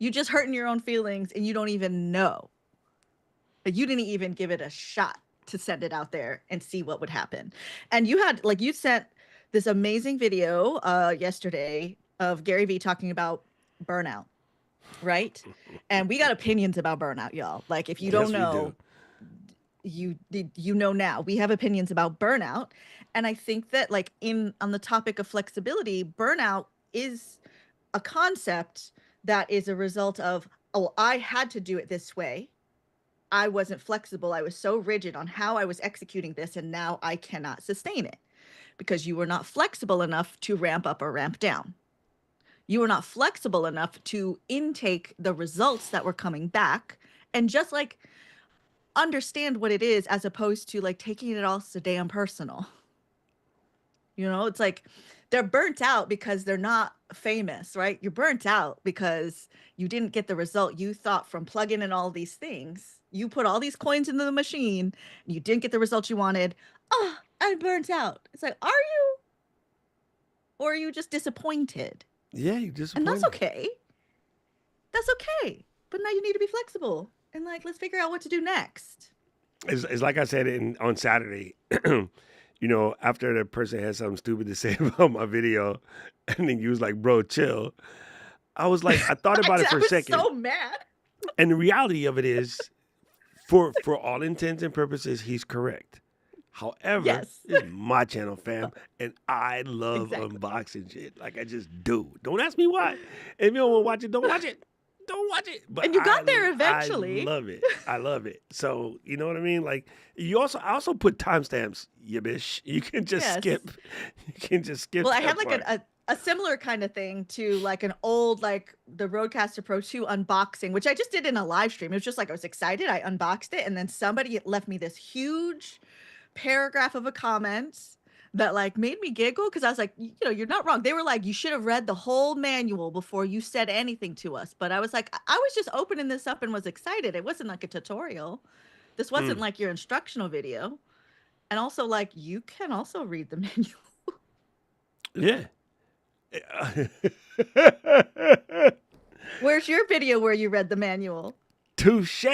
S3: you just hurting your own feelings and you don't even know. Like you didn't even give it a shot to send it out there and see what would happen. And you had like you sent this amazing video yesterday of Gary Vee talking about burnout, right? And we got opinions about burnout, y'all. Like if you don't
S2: Yes, we do.
S3: know, you know now. We have opinions about burnout. And I think that like in on the topic of flexibility, burnout is a concept that is a result of, oh, I had to do it this way. I wasn't flexible. I was so rigid on how I was executing this, and now I cannot sustain it because you were not flexible enough to ramp up or ramp down. You were not flexible enough to intake the results that were coming back and just like understand what it is as opposed to like taking it all so damn personal. You know, it's like they're burnt out because they're not famous, right? You're burnt out because you didn't get the result you thought from plugging in all these things. You put all these coins into the machine and you didn't get the results you wanted. Oh, I'm burnt out. It's like, are you? Or are you just disappointed?
S2: Yeah, you
S3: And
S2: disappointed.
S3: that's okay. That's okay. But now you need to be flexible and like, let's figure out what to do next.
S2: It's like I said on Saturday. You know, after the person had something stupid to say about my video, and then you was like, "Bro, chill." I was like, I thought about it for a second,
S3: I was so mad.
S2: and the reality of it is, for all intents and purposes, he's correct. However,
S3: Yes.
S2: this is my channel, fam, and I love
S3: Exactly.
S2: unboxing shit. Like I just do. Don't ask me why. If you don't want to watch it, don't watch it. Don't watch it. But
S3: And you got there eventually.
S2: I love it. I love it. So you know what I mean? Like I also put timestamps, you bitch. You can just
S3: Yes.
S2: skip. You can just skip.
S3: Well, I
S2: that
S3: had like
S2: part.
S3: a similar kind of thing to like an old, like the Rodecaster Pro 2 unboxing, which I just did in a live stream. It was just like I was excited. I unboxed it, and then somebody left me this huge paragraph of a comment that like made me giggle because I was like, you know, you're not wrong. They were like, you should have read the whole manual before you said anything to us. But I was like, I was just opening this up and was excited. It wasn't like a tutorial. This wasn't like your instructional video. And also, like, you can also read the manual.
S2: Yeah.
S3: Where's your video where you read the manual?
S2: Touche,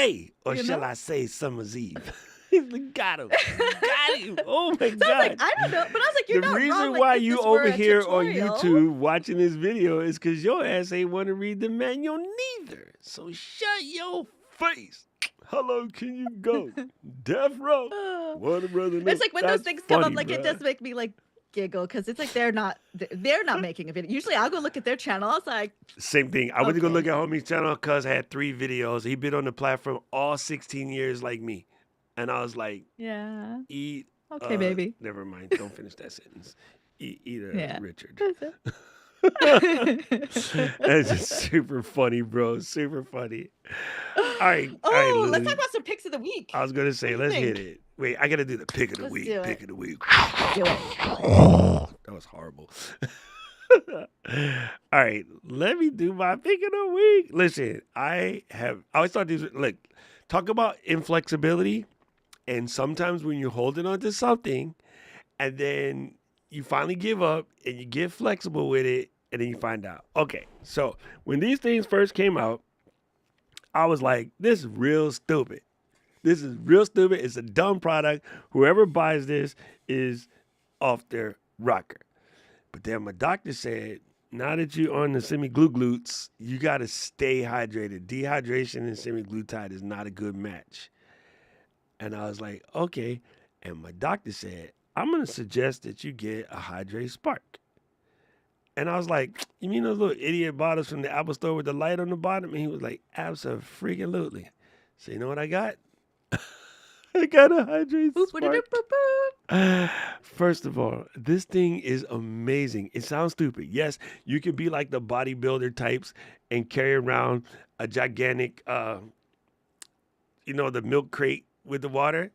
S2: or
S3: You
S2: shall
S3: know?
S2: I say Summer's Eve? Got him. Got him. Oh my
S3: So I was
S2: God.
S3: like, I don't know, but I was like, you're
S2: The
S3: not
S2: reason
S3: wrong. Like,
S2: why
S3: if
S2: you
S3: this were
S2: over
S3: a
S2: here on
S3: tutorial-
S2: YouTube watching this video is because your ass ain't want to read the manual neither. So shut your face. Hello, can you go? Death row. What a brother.
S3: It's like when those
S2: That's
S3: things come up,
S2: funny,
S3: like it
S2: bruh.
S3: does make me like giggle because it's like they're not making a video. Usually I'll go look at their channel. I was like,
S2: Same thing. I went to go
S3: Okay.
S2: look at homie's channel because I had 3 videos. He been on the platform all 16 years like me. And I was like,
S3: yeah,
S2: eat.
S3: okay, baby.
S2: Never mind. Don't finish that sentence. Eat
S3: Yeah.
S2: Richard.
S3: That's
S2: That's just super funny, bro. Super funny. All right.
S3: Oh,
S2: all right,
S3: let's
S2: Lily.
S3: talk about some picks of the week.
S2: I was gonna say,
S3: What do you
S2: let's hit
S3: think?
S2: it. Wait, I gotta do the pick of the
S3: Let's
S2: week.
S3: do
S2: Pick
S3: it.
S2: of the week.
S3: Do it.
S2: That was horrible. All right, let me do my pick of the week. Listen, I always thought these like talk about inflexibility, and sometimes when you're holding on to something, and then you finally give up and you get flexible with it, and then you find out. Okay, so when these things first came out, I was like, this is real stupid. This is real stupid. It's a dumb product. Whoever buys this is off their rocker. But then my doctor said, now that you're on the semi-glutes, you got to stay hydrated. Dehydration and semi-glutide is not a good match. And I was like, okay. And my doctor said, I'm going to suggest that you get a Hydrate Spark. And I was like, you mean those little idiot bottles from the Apple store with the light on the bottom? And he was like, absolutely. So you know what I got? I got a Hydrate
S3: Boop,
S2: Spark.
S3: boop, boop, boop.
S2: First of all, this thing is amazing. It sounds stupid. Yes, you can be like the bodybuilder types and carry around a gigantic, the milk crate with the water.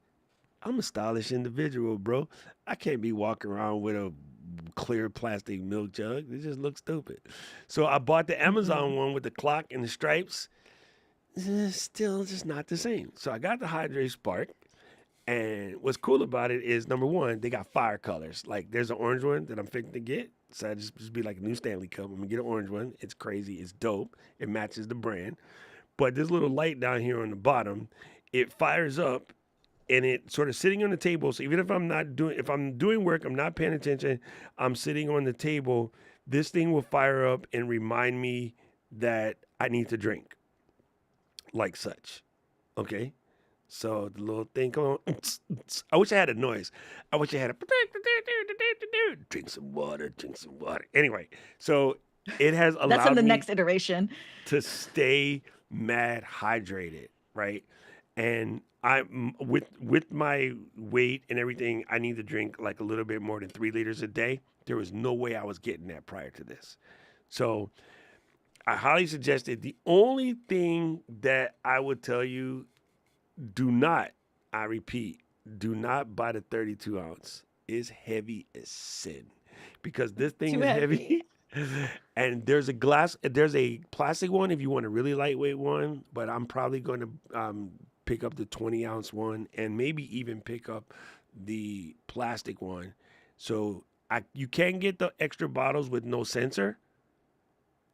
S2: I'm a stylish individual, bro. I can't be walking around with a clear plastic milk jug. It just looks stupid. So I bought the Amazon one with the clock and the stripes. Still just not the same. So I got the Hydrate Spark. And what's cool about it is, number one, they got fire colors. Like, there's an orange one that I'm fixing to get. So I just be like a new Stanley Cup. I'm going to get an orange one. It's crazy. It's dope. It matches the brand. But this little light down here on the bottom, it fires up, and it's sort of sitting on the table. So even if I'm doing work, I'm not paying attention, I'm sitting on the table, this thing will fire up and remind me that I need to drink. Like such. Okay? So the little thing come on. I wish I had a noise. I wish I had a drink some water. Anyway, so it has allowed
S3: That's in the
S2: me
S3: next iteration.
S2: to stay mad hydrated, right? And I with my weight and everything, I need to drink like a little bit more than 3 liters a day. There was no way I was getting that prior to this. So I highly suggest it. The only thing that I would tell you, I repeat, do not buy the 32 ounce. It's heavy as sin because this thing
S3: Too
S2: is
S3: heavy.
S2: heavy. And there's a plastic one if you want a really lightweight one, but I'm probably going to pick up the 20-ounce one and maybe even pick up the plastic one. So you can get the extra bottles with no sensor.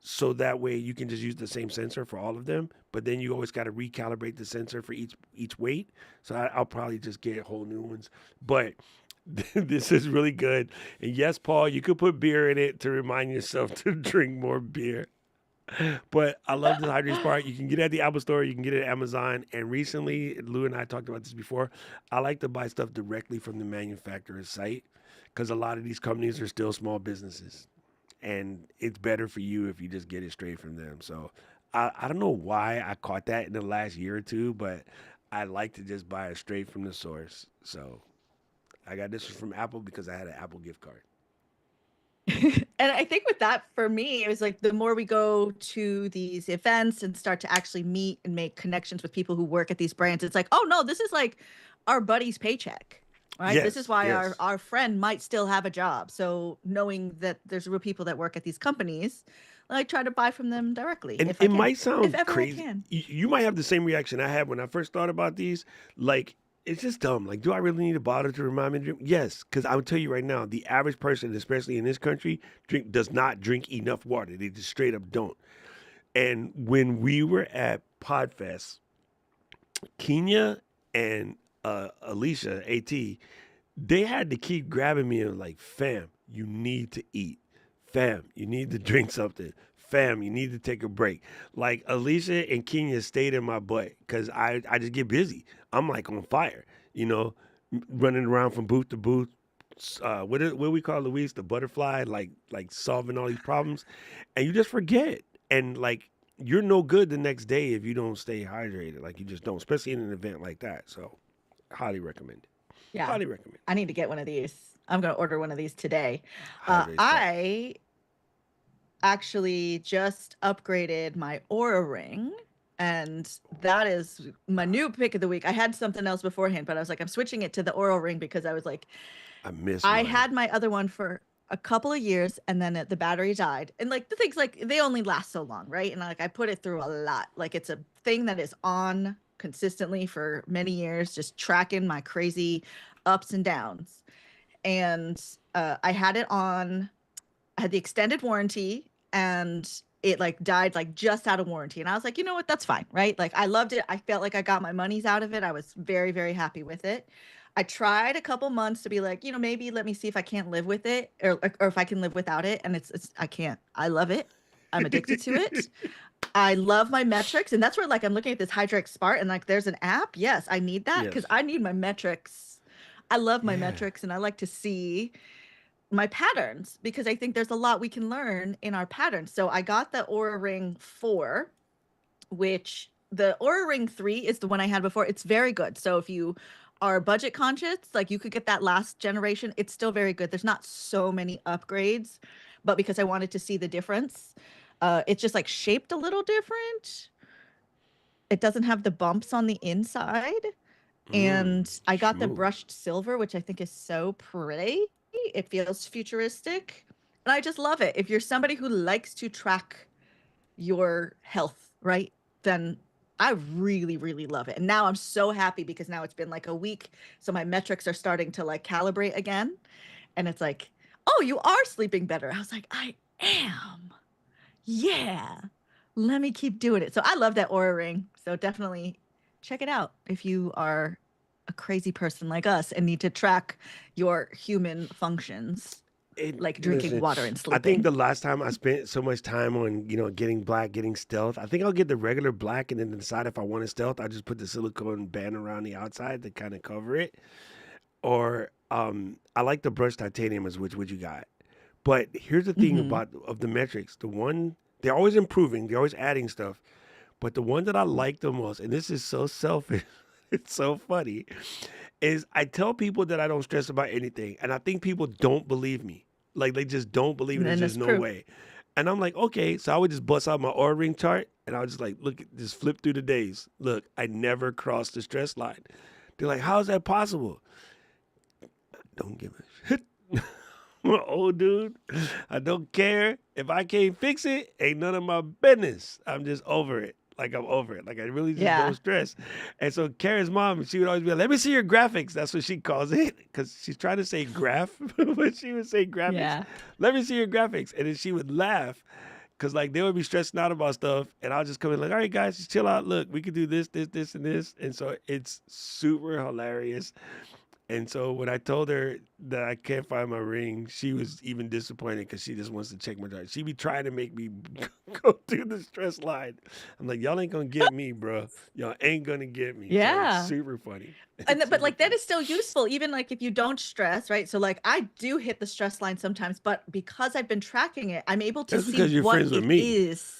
S2: So that way you can just use the same sensor for all of them, but then you always got to recalibrate the sensor for each weight. So I'll probably just get whole new ones. But this is really good. And yes, Paul, you could put beer in it to remind yourself to drink more beer. But I love the Hydrate Spark. You can get it at the Apple Store. You can get it at Amazon. And recently, Lou and I talked about this before. I like to buy stuff directly from the manufacturer's site because a lot of these companies are still small businesses. And it's better for you if you just get it straight from them. So I don't know why I caught that in the last year or two, but I like to just buy it straight from the source. So I got this from Apple because I had an Apple gift card.
S3: And I think with that, for me, it was like the more we go to these events and start to actually meet and make connections with people who work at these brands, it's like, oh no, this is like our buddy's paycheck, right?
S2: Yes,
S3: this is why
S2: yes.
S3: our friend might still have a job. So knowing that there's real people that work at these companies, I try to buy from them directly.
S2: And
S3: if I
S2: it
S3: can.
S2: might sound
S3: If ever I
S2: crazy.
S3: can.
S2: You might have the same reaction I had when I first thought about these. Like, it's just dumb. Like, do I really need a bottle to remind me to drink? Yes, because I would tell you right now, the average person, especially in this country, does not drink enough water. They just straight up don't. And when we were at Podfest, Kenya and Alicia, AT, they had to keep grabbing me and like, fam, you need to eat. Fam, you need to drink something. Fam, you need to take a break. Like Alicia and Kenya stayed in my butt because I just get busy. I'm like on fire, running around from booth to booth. What do we call Luis? The butterfly, like solving all these problems. And you just forget. And like, you're no good the next day if you don't stay hydrated. Like, you just don't, especially in an event like that. So highly recommend it.
S3: Yeah.
S2: Highly recommend.
S3: I need to get one of these. I'm going to order one of these today.
S2: Hydrate Spark.
S3: I actually just upgraded my Aura ring, and that is my new pick of the week. I had something else beforehand, but I was like, I'm switching it to the Aura ring because I was like, I had my other one for a couple of years, and then the battery died. And like the things, like they only last so long, right? And like I put it through a lot. Like it's a thing that is on consistently for many years, just tracking my crazy ups and downs. And I had it on. I had the extended warranty, and it like died like just out of warranty. And I was like, you know what? That's fine, right? Like I loved it. I felt like I got my money's out of it. I was very, very happy with it. I tried a couple months to be like, maybe let me see if I can't live with it or if I can live without it. And it's I can't. I love it. I'm addicted to it. I love my metrics. And that's where like I'm looking at this Hydrate Spark and like there's an app. Yes, I need that because I need my metrics. I love my metrics, and I like to see my patterns because I think there's a lot we can learn in our patterns. So I got the Aura Ring 4, which the Aura Ring 3 is the one I had before. It's very good. So if you are budget conscious, like you could get that last generation. It's still very good. There's not so many upgrades, but because I wanted to see the difference, it's just like shaped a little different. It doesn't have the bumps on the inside. And I got the brushed silver, which I think is so pretty. It feels futuristic. And I just love it. If you're somebody who likes to track your health, right? Then I really, really love it. And now I'm so happy because now it's been like a week. So my metrics are starting to like calibrate again. And it's like, oh, you are sleeping better. I was like, I am. Yeah. Let me keep doing it. So I love that Aura Ring. So definitely check it out if you are a crazy person like us and need to track your human functions, like drinking water and sleeping.
S2: I think the last time I spent so much time on, getting black, getting stealth, I think I'll get the regular black and then decide if I want a stealth, I just put the silicone band around the outside to kind of cover it. Or I like the brushed titanium is which you got. But here's the thing about of the metrics. The one, they're always improving. They're always adding stuff. But the one that I like the most, and this is so selfish, it's so funny, is I tell people that I don't stress about anything. And I think people don't believe me. Like, they just don't believe it. There's just no way. And I'm like, okay. So I would just bust out my Aura Ring chart, and I would just like, look, just flip through the days. Look, I never crossed the stress line. They're like, how is that possible? I don't give a shit. I'm an old dude. I don't care. If I can't fix it, ain't none of my business. I'm just over it. Like I'm over it. Like I really just
S3: Yeah.
S2: don't stress. And so Karen's mom, she would always be like, let me see your graphics. That's what she calls it. Because she's trying to say graph, but she would say graphics.
S3: Yeah.
S2: Let me see your graphics. And then she would laugh. Cause like they would be stressing out about stuff, and I'll just come in like, all right, guys, just chill out. Look, we can do this, this, this, and this, and so it's super hilarious. And so when I told her that I can't find my ring, she was even disappointed because she just wants to check my drive. She be trying to make me go through the stress line. I'm like, y'all ain't gonna get me, bro. Y'all ain't gonna get me. So
S3: Yeah.
S2: it's super funny.
S3: But like that is still useful, even like if you don't stress, right? So like I do hit the stress line sometimes, but because I've been tracking it, I'm able to
S2: That's
S3: see
S2: because you're
S3: what
S2: friends with
S3: it
S2: me.
S3: is.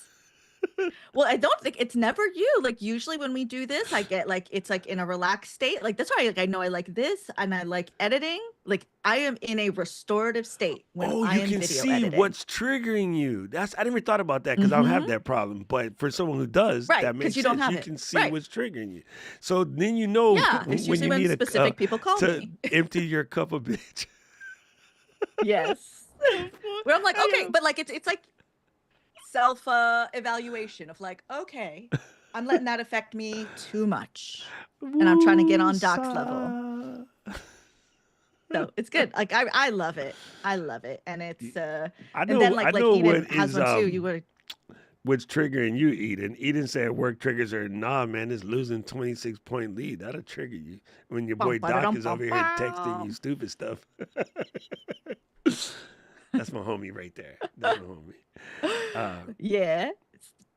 S3: Well, I don't think it's never you. Like usually when we do this, I get like it's like in a relaxed state. Like that's why like I know I like this and I like editing. Like I am in a restorative state when
S2: Oh,
S3: I
S2: you
S3: am
S2: can
S3: video
S2: see
S3: editing.
S2: what's triggering you. I never thought about that because I don't have that problem. But for someone who does,
S3: Right,
S2: that
S3: 'cause
S2: makes
S3: you don't
S2: sense.
S3: have
S2: You
S3: it.
S2: can see
S3: Right.
S2: what's triggering you. So then you know
S3: Yeah, it's
S2: when
S3: usually
S2: you
S3: when
S2: need
S3: specific people call
S2: to
S3: me.
S2: empty your cup of bitch.
S3: Yes. Where I'm like, okay,
S2: Yeah.
S3: but like it's like self evaluation of like, okay, I'm letting that affect me too much. And I'm trying to get on Doc's level.
S2: Woosah.
S3: So it's good. Like I love it. I love it. And it's
S2: I
S3: and then
S2: know I
S3: like
S2: know
S3: Eden
S2: what
S3: has
S2: is
S3: one too. You would
S2: what's triggering you, Eden. Eden said work triggers her. Nah, man, it's losing 26-point lead. That'll trigger you when your boy Doc is over here texting you stupid stuff. That's my homie right there. That's my homie.
S3: yeah.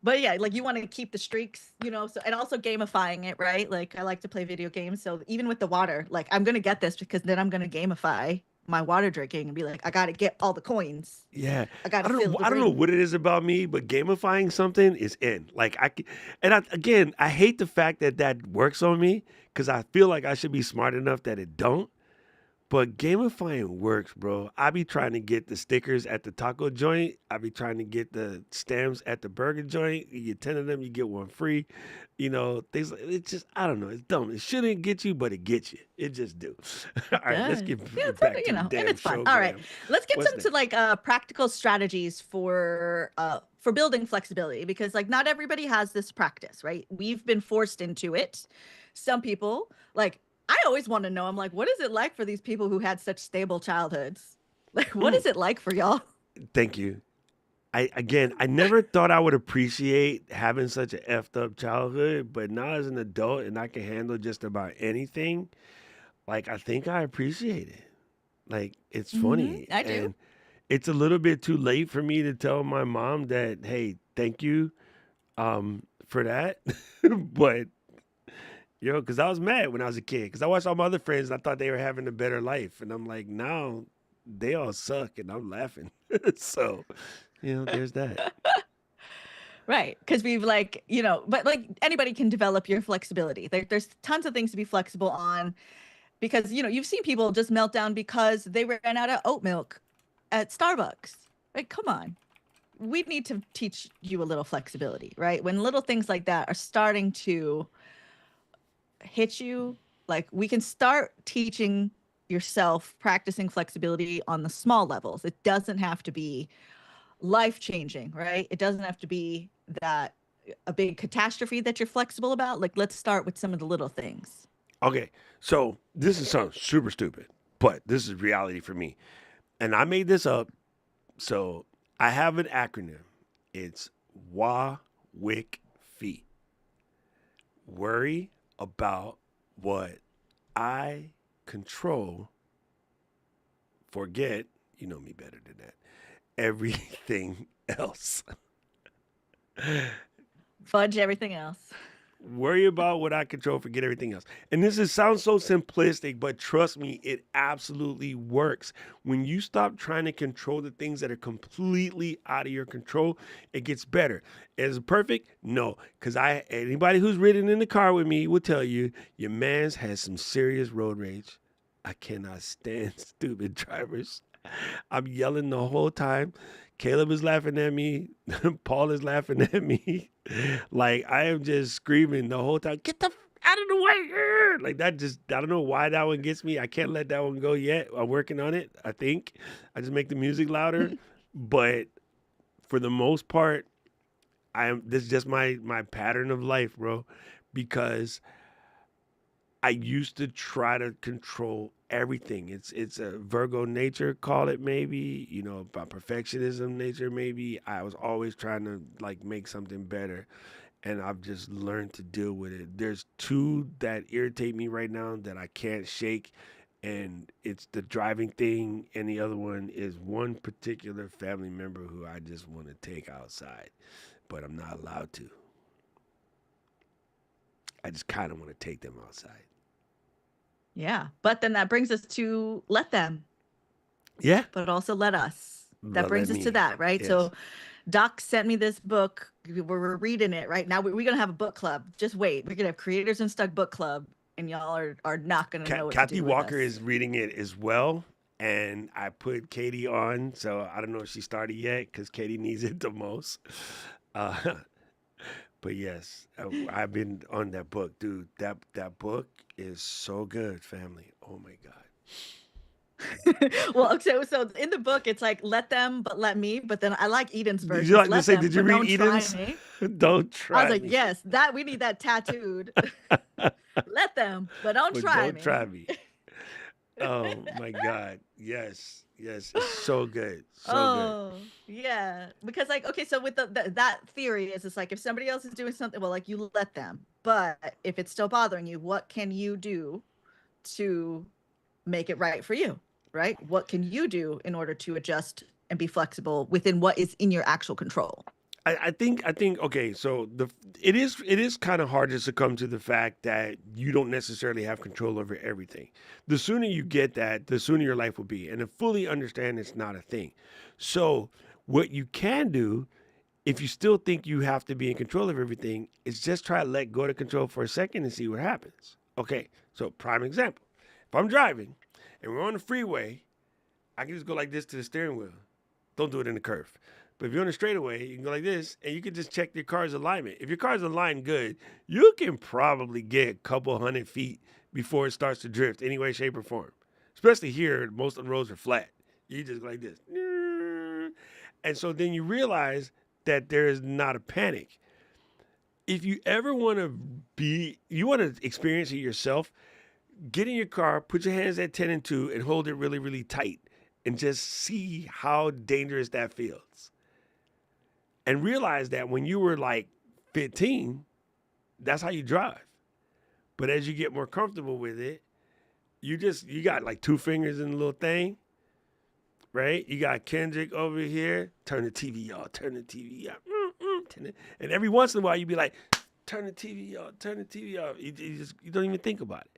S3: But yeah, like you want to keep the streaks, you know, so and also gamifying it, right? Like I like to play video games. So even with the water, like I'm gonna get this because then I'm gonna gamify my water drinking and be like, I gotta get all the coins.
S2: Yeah,
S3: I gotta fill the
S2: I don't know
S3: ring.
S2: what it is about me, but gamifying something is in. Like again, I hate the fact that that works on me because I feel like I should be smart enough that it don't. But gamifying works, bro. I be trying to get the stickers at the taco joint. I be trying to get the stamps at the burger joint. You get 10 of them, you get one free. You know, things like it's just I don't know. It's dumb. It shouldn't get you, but it gets you. It just do. All right, let's get
S3: Yeah, it's
S2: back
S3: okay,
S2: to
S3: you
S2: the
S3: know,
S2: damn
S3: and it's fun.
S2: show.
S3: All right, let's get
S2: What's
S3: some to
S2: next?
S3: like practical strategies for building flexibility because like not everybody has this practice, right? We've been forced into it. Some people like I always want to know. I'm like, what is it like for these people who had such stable childhoods? Like, what is it like for y'all?
S2: Thank you. I never thought I would appreciate having such a effed up childhood, but now as an adult and I can handle just about anything, like I think I appreciate it. Like it's funny.
S3: I do.
S2: And it's a little bit too late for me to tell my mom that, hey, thank you for that. But because I was mad when I was a kid because I watched all my other friends and I thought they were having a better life. And I'm like, now they all suck and I'm laughing. So, there's that.
S3: Right. Because we've like, you know, but like anybody can develop your flexibility. There's tons of things to be flexible on because, you know, you've seen people just melt down because they ran out of oat milk at Starbucks. Like, come on. We need to teach you a little flexibility, right? When little things like that are starting to hit you, like we can start teaching yourself practicing flexibility on the small levels. It doesn't have to be life changing, right? It doesn't have to be that a big catastrophe that you're flexible about. Like, let's start with some of the little things.
S2: Okay, so this is sounds super stupid, but this is reality for me. And I made this up. So I have an acronym. It's WAWIC-FEE. Worry about what I control. Forget, you know me better than that, everything else.
S3: Fudge everything else.
S2: Worry about what I control, forget everything else. And sounds so simplistic, but trust me, it absolutely works. When you stop trying to control the things that are completely out of your control, it gets better. Is it perfect? No, because anybody who's ridden in the car with me will tell you, your man's has some serious road rage. I cannot stand stupid drivers. I'm yelling the whole time. Caleb is laughing at me. Paul is laughing at me. Like, I am just screaming the whole time, get the out of the way. Like, that just, I don't know why that one gets me. I can't let that one go yet. I'm working on it, I think. I just make the music louder. But for the most part, This is just my pattern of life, bro, because I used to try to control everything. It's a Virgo nature, call it maybe, about perfectionism nature maybe. I was always trying to like make something better, and I've just learned to deal with it. There's two that irritate me right now that I can't shake, and it's the driving thing, and the other one is one particular family member who I just want to take outside, but I'm not allowed to. I just kind of want to take them outside.
S3: Yeah. But then that brings us to let them,
S2: Yeah.
S3: but also let us. That
S2: Let
S3: brings us
S2: me.
S3: to that, right?
S2: Yes.
S3: So Doc sent me this book. We're reading it right now. We're going to have a book club. Just wait. We're going to have Creators Unstuck book club, and y'all are not going to know what
S2: Kathy
S3: to do
S2: Walker
S3: with us.
S2: is reading it as well. And I put Katie on, so I don't know if she started yet because Katie needs it the most. But yes, I've been on that book, dude. That book is so good, family. Oh my God.
S3: Well, okay, so in the book, it's like let them, but let me. But then I like Eden's
S2: Did
S3: version.
S2: you like to
S3: Let
S2: say?
S3: them,
S2: Did you
S3: but
S2: read
S3: don't try
S2: Eden's?
S3: me.
S2: Don't
S3: I was
S2: try
S3: like,
S2: me.
S3: yes, we need that tattooed. Let them, but don't
S2: But
S3: try
S2: don't
S3: me.
S2: try me. Oh my God. Yes. Yes. It's so good. So good.
S3: Oh, yeah. Because like, okay, so with that theory is it's like if somebody else is doing something, well, like you let them. But if it's still bothering you, what can you do to make it right for you? Right? What can you do in order to adjust and be flexible within what is in your actual control?
S2: I think okay, so it is kind of hard to succumb to the fact that you don't necessarily have control over everything. The sooner you get that, the sooner your life will be, and to fully understand it's not a thing. So what you can do, if you still think you have to be in control of everything, is just try to let go of control for a second and see what happens. Okay, so prime example: if I'm driving and we're on the freeway, I can just go like this to the steering wheel. Don't do it in the curve. But if you're on a straightaway, you can go like this, and you can just check your car's alignment. If your car's aligned good, you can probably get a couple 100 feet before it starts to drift, any way, shape, or form. Especially here, most of the roads are flat. You just go like this. And so then you realize that there is not a panic. If you ever want you want to experience it yourself, get in your car, put your hands at 10 and 2, and hold it really, really tight, and just see how dangerous that feels. And realize that when you were like 15, that's how you drive. But as you get more comfortable with it, you got like two fingers in the little thing, right? You got Kendrick over here. Turn the TV off. Turn the TV off. And every once in a while, you be like, turn the TV off. Turn the TV off. You don't even think about it.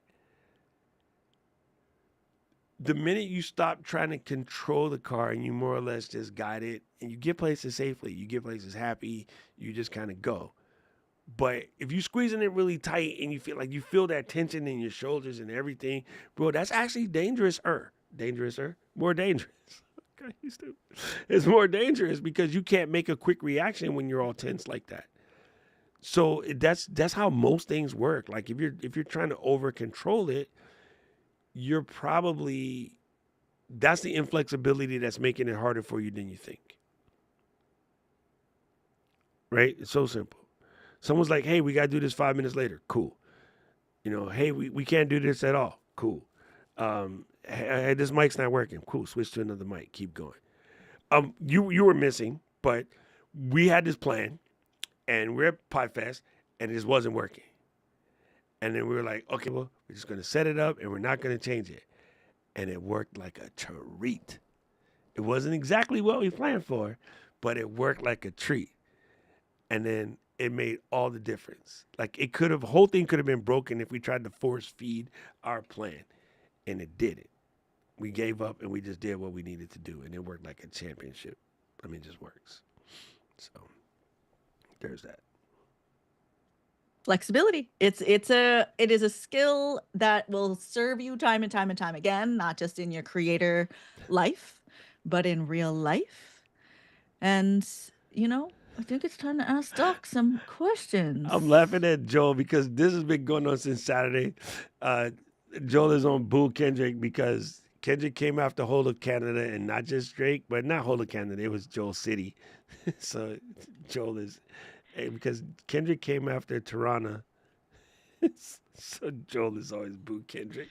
S2: The minute you stop trying to control the car and you more or less just guide it, and you get places safely, you get places happy, you just kind of go. But if you're squeezing it really tight and you feel that tension in your shoulders and everything, bro, that's actually dangerous-er. Dangerous-er? More dangerous. Okay, you stupid. It's more dangerous because you can't make a quick reaction when you're all tense like that. So that's how most things work. Like if you're trying to over control it, that's the inflexibility that's making it harder for you than you think. Right? It's so simple. Someone's like, hey, we got to do this 5 minutes later. Cool. Hey, we can't do this at all. Cool. Hey, this mic's not working. Cool. Switch to another mic. Keep going. You were missing, but we had this plan, and we're at Podfest, and it just wasn't working. And then we were like, okay, well, we're just going to set it up, and we're not going to change it. And it worked like a treat. It wasn't exactly what we planned for, but it worked like a treat. And then it made all the difference. Like whole thing could have been broken if we tried to force feed our plan, and it didn't. We gave up and we just did what we needed to do, and it worked like a championship. I mean, it just works. So there's that.
S3: Flexibility. It is a skill that will serve you time and time and time again, not just in your creator life, but in real life. And I think it's time to ask Doc some questions.
S2: I'm laughing at Joel because this has been going on since Saturday. Joel is on Boo Kendrick because Kendrick came after Whole of Canada, and not just Drake, but not Whole of Canada. It was Joel City. So Joel is Hey, because Kendrick came after Tirana. So Joel is always boo Kendrick.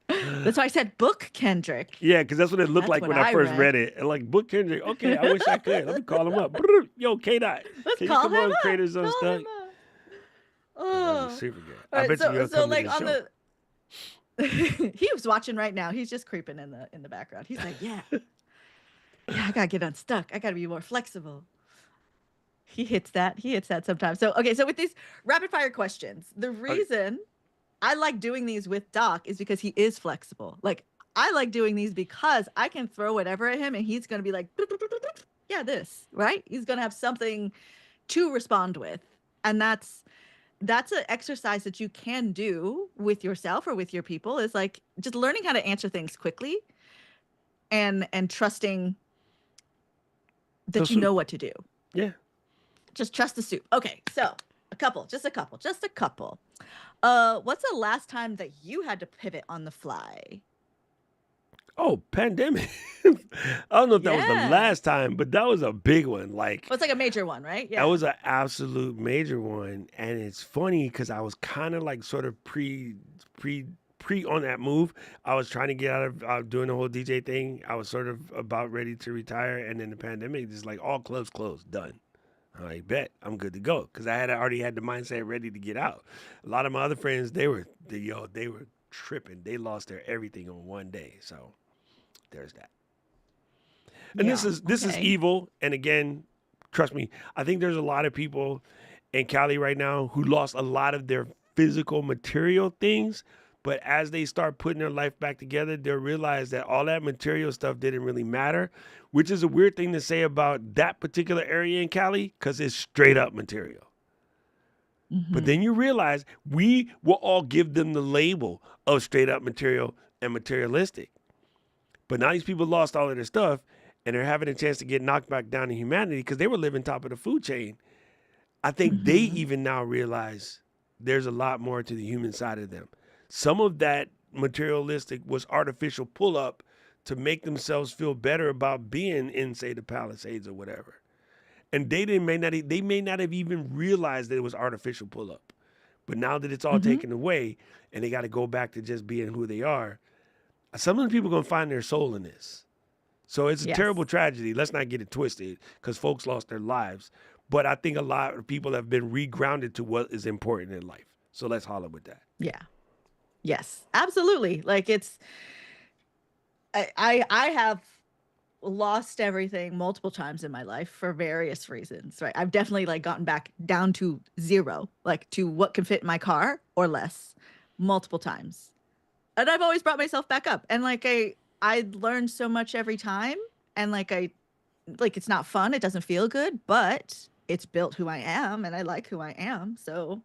S3: That's why I said book Kendrick.
S2: Yeah, because that's what it looked
S3: That's
S2: like
S3: what
S2: when I
S3: I
S2: first
S3: read.
S2: read it. And like, book Kendrick. Okay, I wish I could. Let me call him up. Brr, yo, K Dot,
S3: Let's
S2: can you
S3: call
S2: come
S3: him
S2: on
S3: up.
S2: Creators
S3: Call
S2: Unstuck?
S3: him up.
S2: That'd be
S3: Oh.
S2: super good.
S3: All
S2: I
S3: right,
S2: bet you he'll
S3: so
S2: come to
S3: like
S2: the
S3: on
S2: show.
S3: the he was watching right now. He's just creeping in the background. He's like, yeah, I gotta get unstuck. I gotta be more flexible. He hits that. He hits that sometimes. So okay, so with these rapid fire questions, the
S2: Okay.
S3: reason I like doing these with Doc is because he is flexible. Like I like doing these because I can throw whatever at him and he's gonna be like, yeah, this, right? He's gonna have something to respond with. And that's an exercise that you can do with yourself or with your people, is like just learning how to answer things quickly and trusting
S2: So
S3: that you
S2: soup.
S3: know what to do.
S2: Yeah.
S3: Just trust the soup. Okay, so just a couple. What's the last time that you had to pivot on the fly?
S2: Oh, pandemic. I don't know if that was the
S3: Yeah.
S2: last time, but that was a big one. Like,
S3: Well, it's like a major one, right? Yeah.
S2: that was an absolute major one. And it's funny because I was kind of like sort of pre on that move. I was trying to get out of doing the whole DJ thing. I was sort of about ready to retire. And then the pandemic, just like all clubs closed, done. I'm like, bet I'm good to go, because I had already had the mindset ready to get out. A lot of my other friends, they were tripping. They lost their everything on one day. So there's that. And
S3: Yeah,
S2: this is
S3: okay.
S2: evil. And again, trust me, I think there's a lot of people in Cali right now who lost a lot of their physical material things. But as they start putting their life back together, they'll realize that all that material stuff didn't really matter, which is a weird thing to say about that particular area in Cali, because it's straight up material. But then you realize we will all give them the label of straight up material and materialistic. But now these people lost all of their stuff, and they're having a chance to get knocked back down to humanity because they were living top of the food chain. I think they even now realize there's a lot more to the human side of them. Some of that materialistic was artificial pull up to make themselves feel better about being in, say, the Palisades or whatever. And they may not have even realized that it was artificial pull up. But now that it's all taken away and they got to go back to just being who they are, some of the people are going to find their soul in this. So it's a terrible tragedy. Let's not get it twisted, because folks lost their lives. But I think a lot of people have been regrounded to what is important in life. So let's holler with that.
S3: Yeah. Yes, absolutely. Like I have lost everything multiple times in my life for various reasons, right? I've definitely like gotten back down to zero, like to what can fit in my car or less, multiple times. And I've always brought myself back up. And like I learned so much every time. And like it's not fun, it doesn't feel good, but it's built who I am and I like who I am. So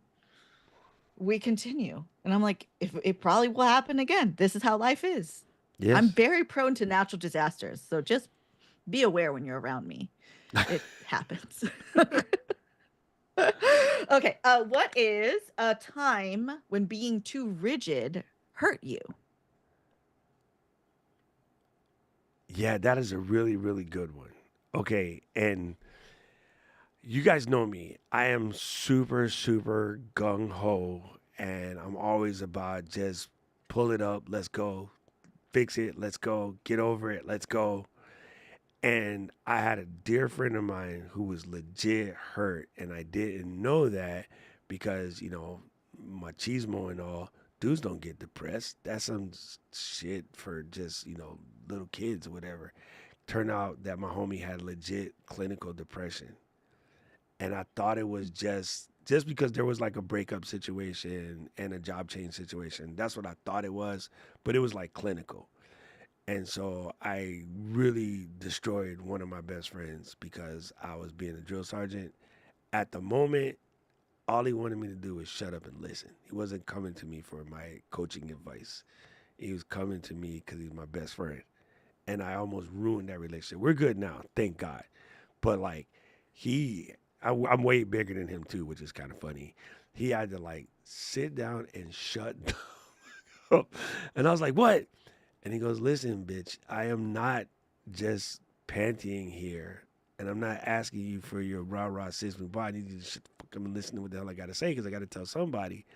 S3: we continue. And I'm like, if it probably will happen again. This is how life is.
S2: Yes.
S3: I'm very prone to natural disasters. So just be aware when you're around me. It happens. Okay. What is a time when being too rigid hurt you?
S2: Yeah, that is a really, really good one. Okay, and you guys know me. I am super, super gung-ho, and I'm always about just pull it up, let's go, fix it, let's go, get over it, let's go. And I had a dear friend of mine who was legit hurt, and I didn't know that because, machismo and all, dudes don't get depressed. That's some shit for just, little kids or whatever. Turned out that my homie had legit clinical depression. And I thought it was just because there was like a breakup situation and a job change situation. That's what I thought it was, but it was like clinical. And so I really destroyed one of my best friends because I was being a drill sergeant. At the moment, all he wanted me to do was shut up and listen. He wasn't coming to me for my coaching advice. He was coming to me because he's my best friend. And I almost ruined that relationship. We're good now, thank God. But like, I'm way bigger than him too, which is kind of funny. He had to like sit down and shut down. And I was like, what? And he goes, listen, bitch, I am not just pantying here. And I'm not asking you for your rah-rah sis me body. I need you to shut the fuck up and listen to what the hell I got to say because I got to tell somebody.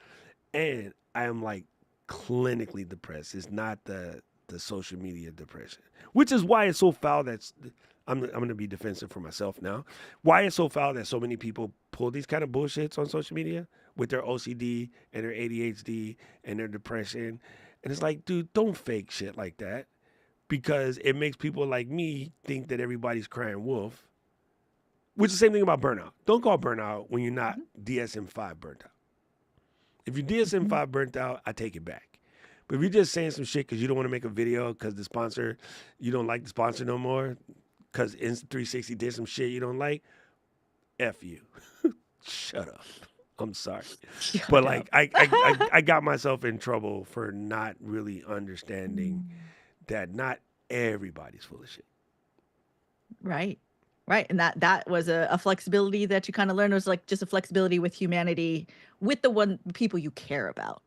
S2: And I am like clinically depressed. It's not the social media depression, which is why it's so foul I'm going to be defensive for myself now. Why it's so foul that so many people pull these kind of bullshits on social media with their OCD and their ADHD and their depression. And it's like, dude, don't fake shit like that because it makes people like me think that everybody's crying wolf, which is the same thing about burnout. Don't call burnout when you're not DSM-5 burnt out. If you're DSM-5 burnt out, I take it back. But if you're just saying some shit because you don't want to make a video because you don't like the sponsor no more, because Insta360 did some shit you don't like, F you. Shut up. I'm sorry. But like I got myself in trouble for not really understanding that not everybody's full of shit.
S3: Right. Right. And that was a flexibility that you kind of learned. It was like just a flexibility with humanity, with the people you care about.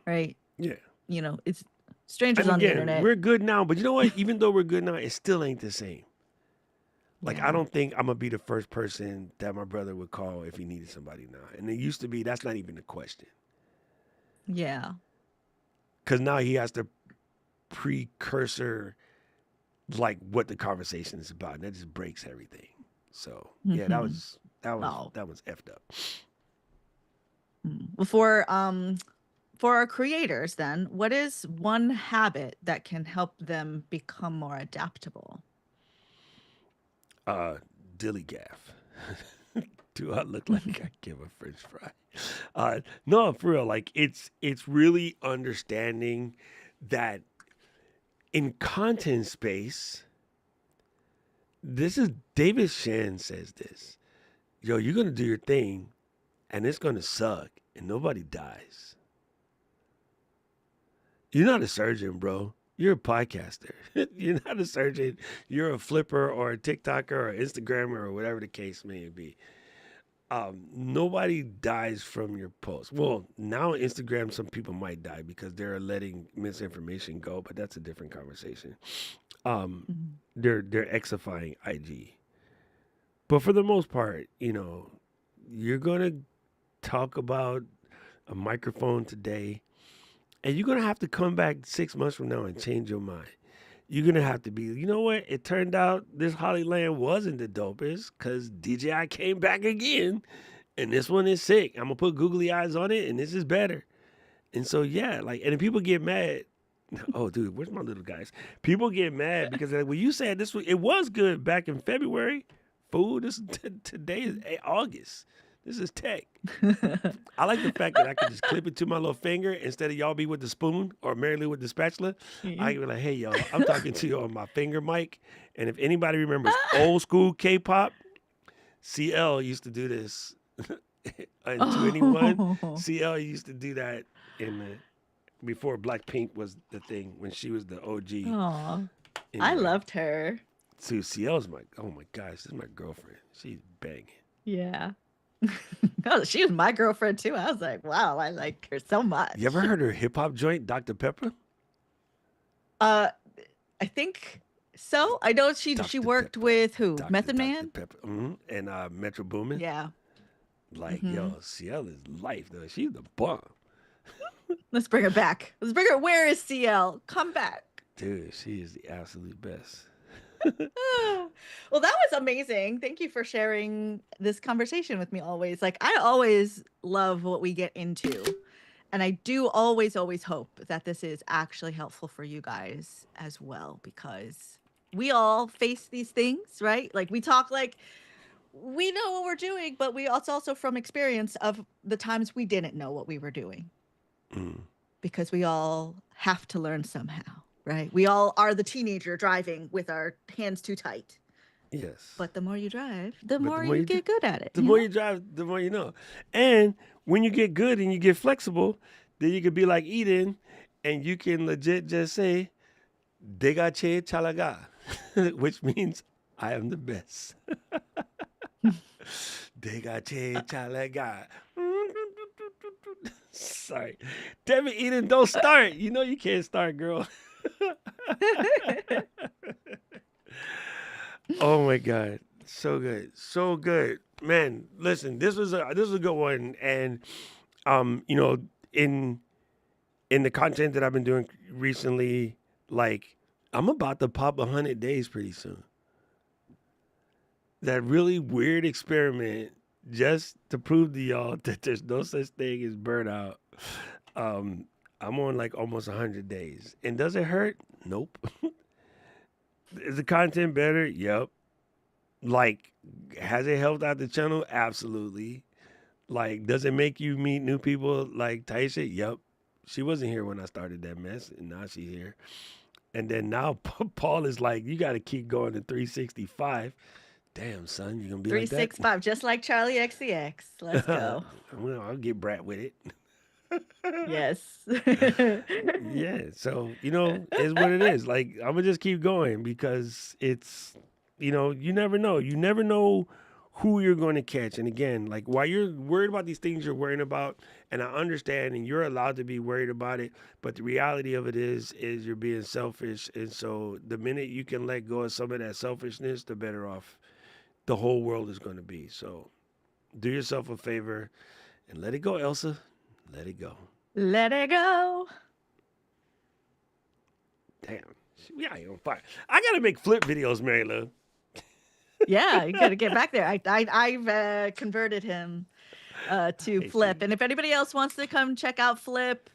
S3: Right.
S2: Yeah.
S3: You know, it's strangers
S2: and
S3: on
S2: again,
S3: the internet.
S2: We're good now, but you know what? Even though we're good now, it still ain't the same. Like,
S3: Yeah.
S2: I don't think I'm going to be the first person that my brother would call if he needed somebody now. And it used to be, that's not even a question.
S3: Yeah.
S2: Because now he has to precursor, like, what the conversation is about. And that just breaks everything. So, yeah, that was effed up.
S3: Before, for our creators, then, what is one habit that can help them become more adaptable?
S2: Dilly gaff. Do I look like I give a French fry? No, for real. Like it's really understanding that in content space, this is David Shan says this. Yo, you're gonna do your thing, and it's gonna suck, and nobody dies. You're not a surgeon, bro. You're a podcaster. You're not a surgeon. You're a flipper or a TikToker or Instagrammer or whatever the case may be. Nobody dies from your post. Well, now on Instagram, some people might die because they're letting misinformation go, but that's a different conversation. They're exifying IG. But for the most part, you know, you're going to talk about a microphone today, and you're going to have to come back 6 months from now and change your mind. You're going to have to be, you know what? It turned out this Hollyland wasn't the dopest because DJI came back again, and this one is sick. I'm going to put googly eyes on it, and this is better. And so, yeah, like, and if people get mad, oh, dude, where's my little guys? People get mad because they're like, well, you said this was, it was good back in February. Fool, today is August. This is tech. I like the fact that I can just clip it to my little finger instead of y'all be with the spoon or Mary Lou with the spatula. I can be like, hey, y'all, I'm talking to you on my finger mic. And if anybody remembers old school K-pop, CL used to do this. In 21, CL used to do that before Blackpink was the thing, when she was the OG.
S3: Aw, I loved her.
S2: So CL's oh my gosh, this is my girlfriend. She's banging.
S3: Yeah. Oh, she was my girlfriend too. I was like, wow, I like her so much.
S2: You ever heard her hip hop joint, Dr. Pepper?
S3: I think so. I know she worked
S2: Pepper.
S3: with who?
S2: Dr.
S3: Method Man?
S2: Pepper. And Metro Boomin.
S3: Yeah.
S2: Like, yo, CL is life, though. She's the bomb.
S3: Let's bring her back. Where is CL? Come back.
S2: Dude, she is the absolute best.
S3: Well, that was amazing. Thank you for sharing this conversation with me always. Like, I always love what we get into. And I do always hope that this is actually helpful for you guys as well, because we all face these things, right? Like, we talk like we know what we're doing, but it's also from experience of the times we didn't know what we were doing. Because we all have to learn somehow. Right. We all are the teenager driving with our hands too tight.
S2: Yes.
S3: But the more you drive, the more you get good at it.
S2: The more you drive, the more you know. And when you get good and you get flexible, then you can be like Eden and you can legit just say, Degache Chalaga, which means I am the best. Degache Chalaga. Sorry. Damn it, Eden, don't start. You know you can't start, girl. Oh my God. So good, so good, man. Listen, this was a good one, and you know, in the content that I've been doing recently, like I'm about to pop 100 days pretty soon. That really weird experiment just to prove to y'all that there's no such thing as burnout. Um, I'm on like almost 100 days, and does it hurt? Nope. Is the content better? Yep. Like, has it helped out the channel? Absolutely. Like, does it make you meet new people like Taisha? Yep. She wasn't here when I started that mess, and now she's here. And then now Paul is like, you got to keep going to 365. Damn, son, you gonna be like that?
S3: 365, just like Charlie XCX. Let's go.
S2: I'll get brat with it.
S3: Yes.
S2: Yeah, so is what it is. Like I'm gonna just keep going because it's you never know. You never know who you're going to catch. And again, like while you're worried about these things you're worrying about, and I understand, and you're allowed to be worried about it, but the reality of it is you're being selfish, and so the minute you can let go of some of that selfishness, the better off the whole world is going to be. So do yourself a favor and let it go, Elsa. Let it go.
S3: Let it go.
S2: Damn. We out here on fire. I got to make flip videos, Mary Lou.
S3: Yeah, you got to get back there. I've converted him to Flip. And if anybody else wants to come check out Flip,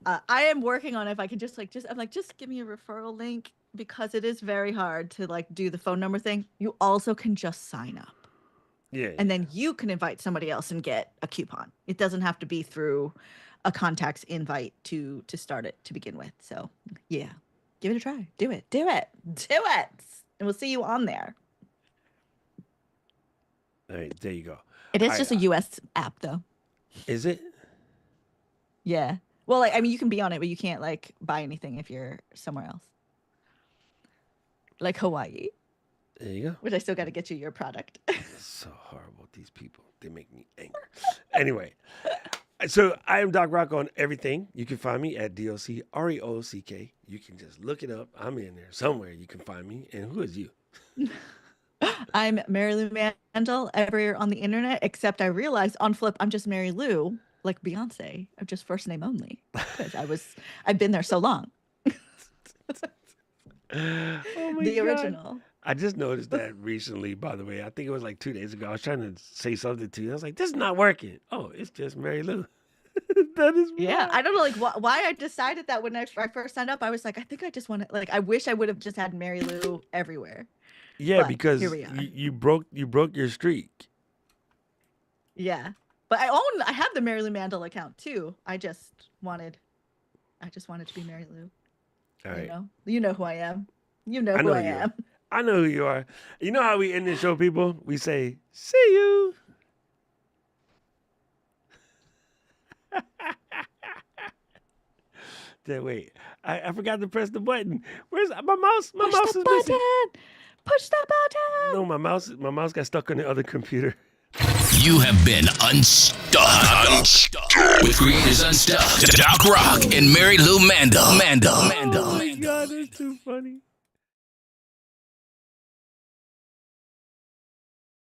S3: I am working on it. If I can just give me a referral link, because it is very hard to do the phone number thing. You also can just sign up.
S2: Yeah.
S3: And then you can invite somebody else and get a coupon. It doesn't have to be through a contacts invite to start it to begin with. So yeah, give it a try. Do it. And we'll see you on there.
S2: All right, there you go.
S3: It is just a US app though.
S2: Is it?
S3: Yeah. Well, you can be on it, but you can't buy anything if you're somewhere else. Like Hawaii.
S2: There you go.
S3: Which I still got to get you your product.
S2: So horrible, these people. They make me angry. Anyway, so I am Doc Rock on everything. You can find me at DOCREOCK. You can just look it up. I'm in there somewhere. You can find me. And who is you?
S3: I'm Mary Lou Mandel everywhere on the internet, except I realized on Flip I'm just Mary Lou, like Beyonce. I'm just first name only because I've been there so long.
S2: Oh my
S3: the
S2: God.
S3: original.
S2: I just noticed that recently, by the way. I think it was like 2 days ago. I was trying to say something to you. I was like, this is not working. Oh, it's just Mary Lou. That is
S3: Yeah,
S2: wild.
S3: I don't know why I decided that when I first signed up. I was like, I think I just want to I wish I would have just had Mary Lou everywhere.
S2: Yeah,
S3: But
S2: because
S3: here we are.
S2: you broke your streak.
S3: Yeah, but I have the Mary Lou Mandel account too. I just wanted to be Mary Lou.
S2: All right.
S3: You know who I am. You know
S2: I
S3: who
S2: know
S3: I
S2: you are.
S3: am.
S2: I know who you are. You know how we end this show, people? We say, see you. Wait, I forgot to press the button. Where's my mouse? My mouse is missing.
S3: Push the button.
S2: No, my mouse got stuck on the other computer.
S4: You have been unstuck. With creators Unstuck, Doc Rock, and Mary Lou Mandel.
S2: Oh my God, that's too funny.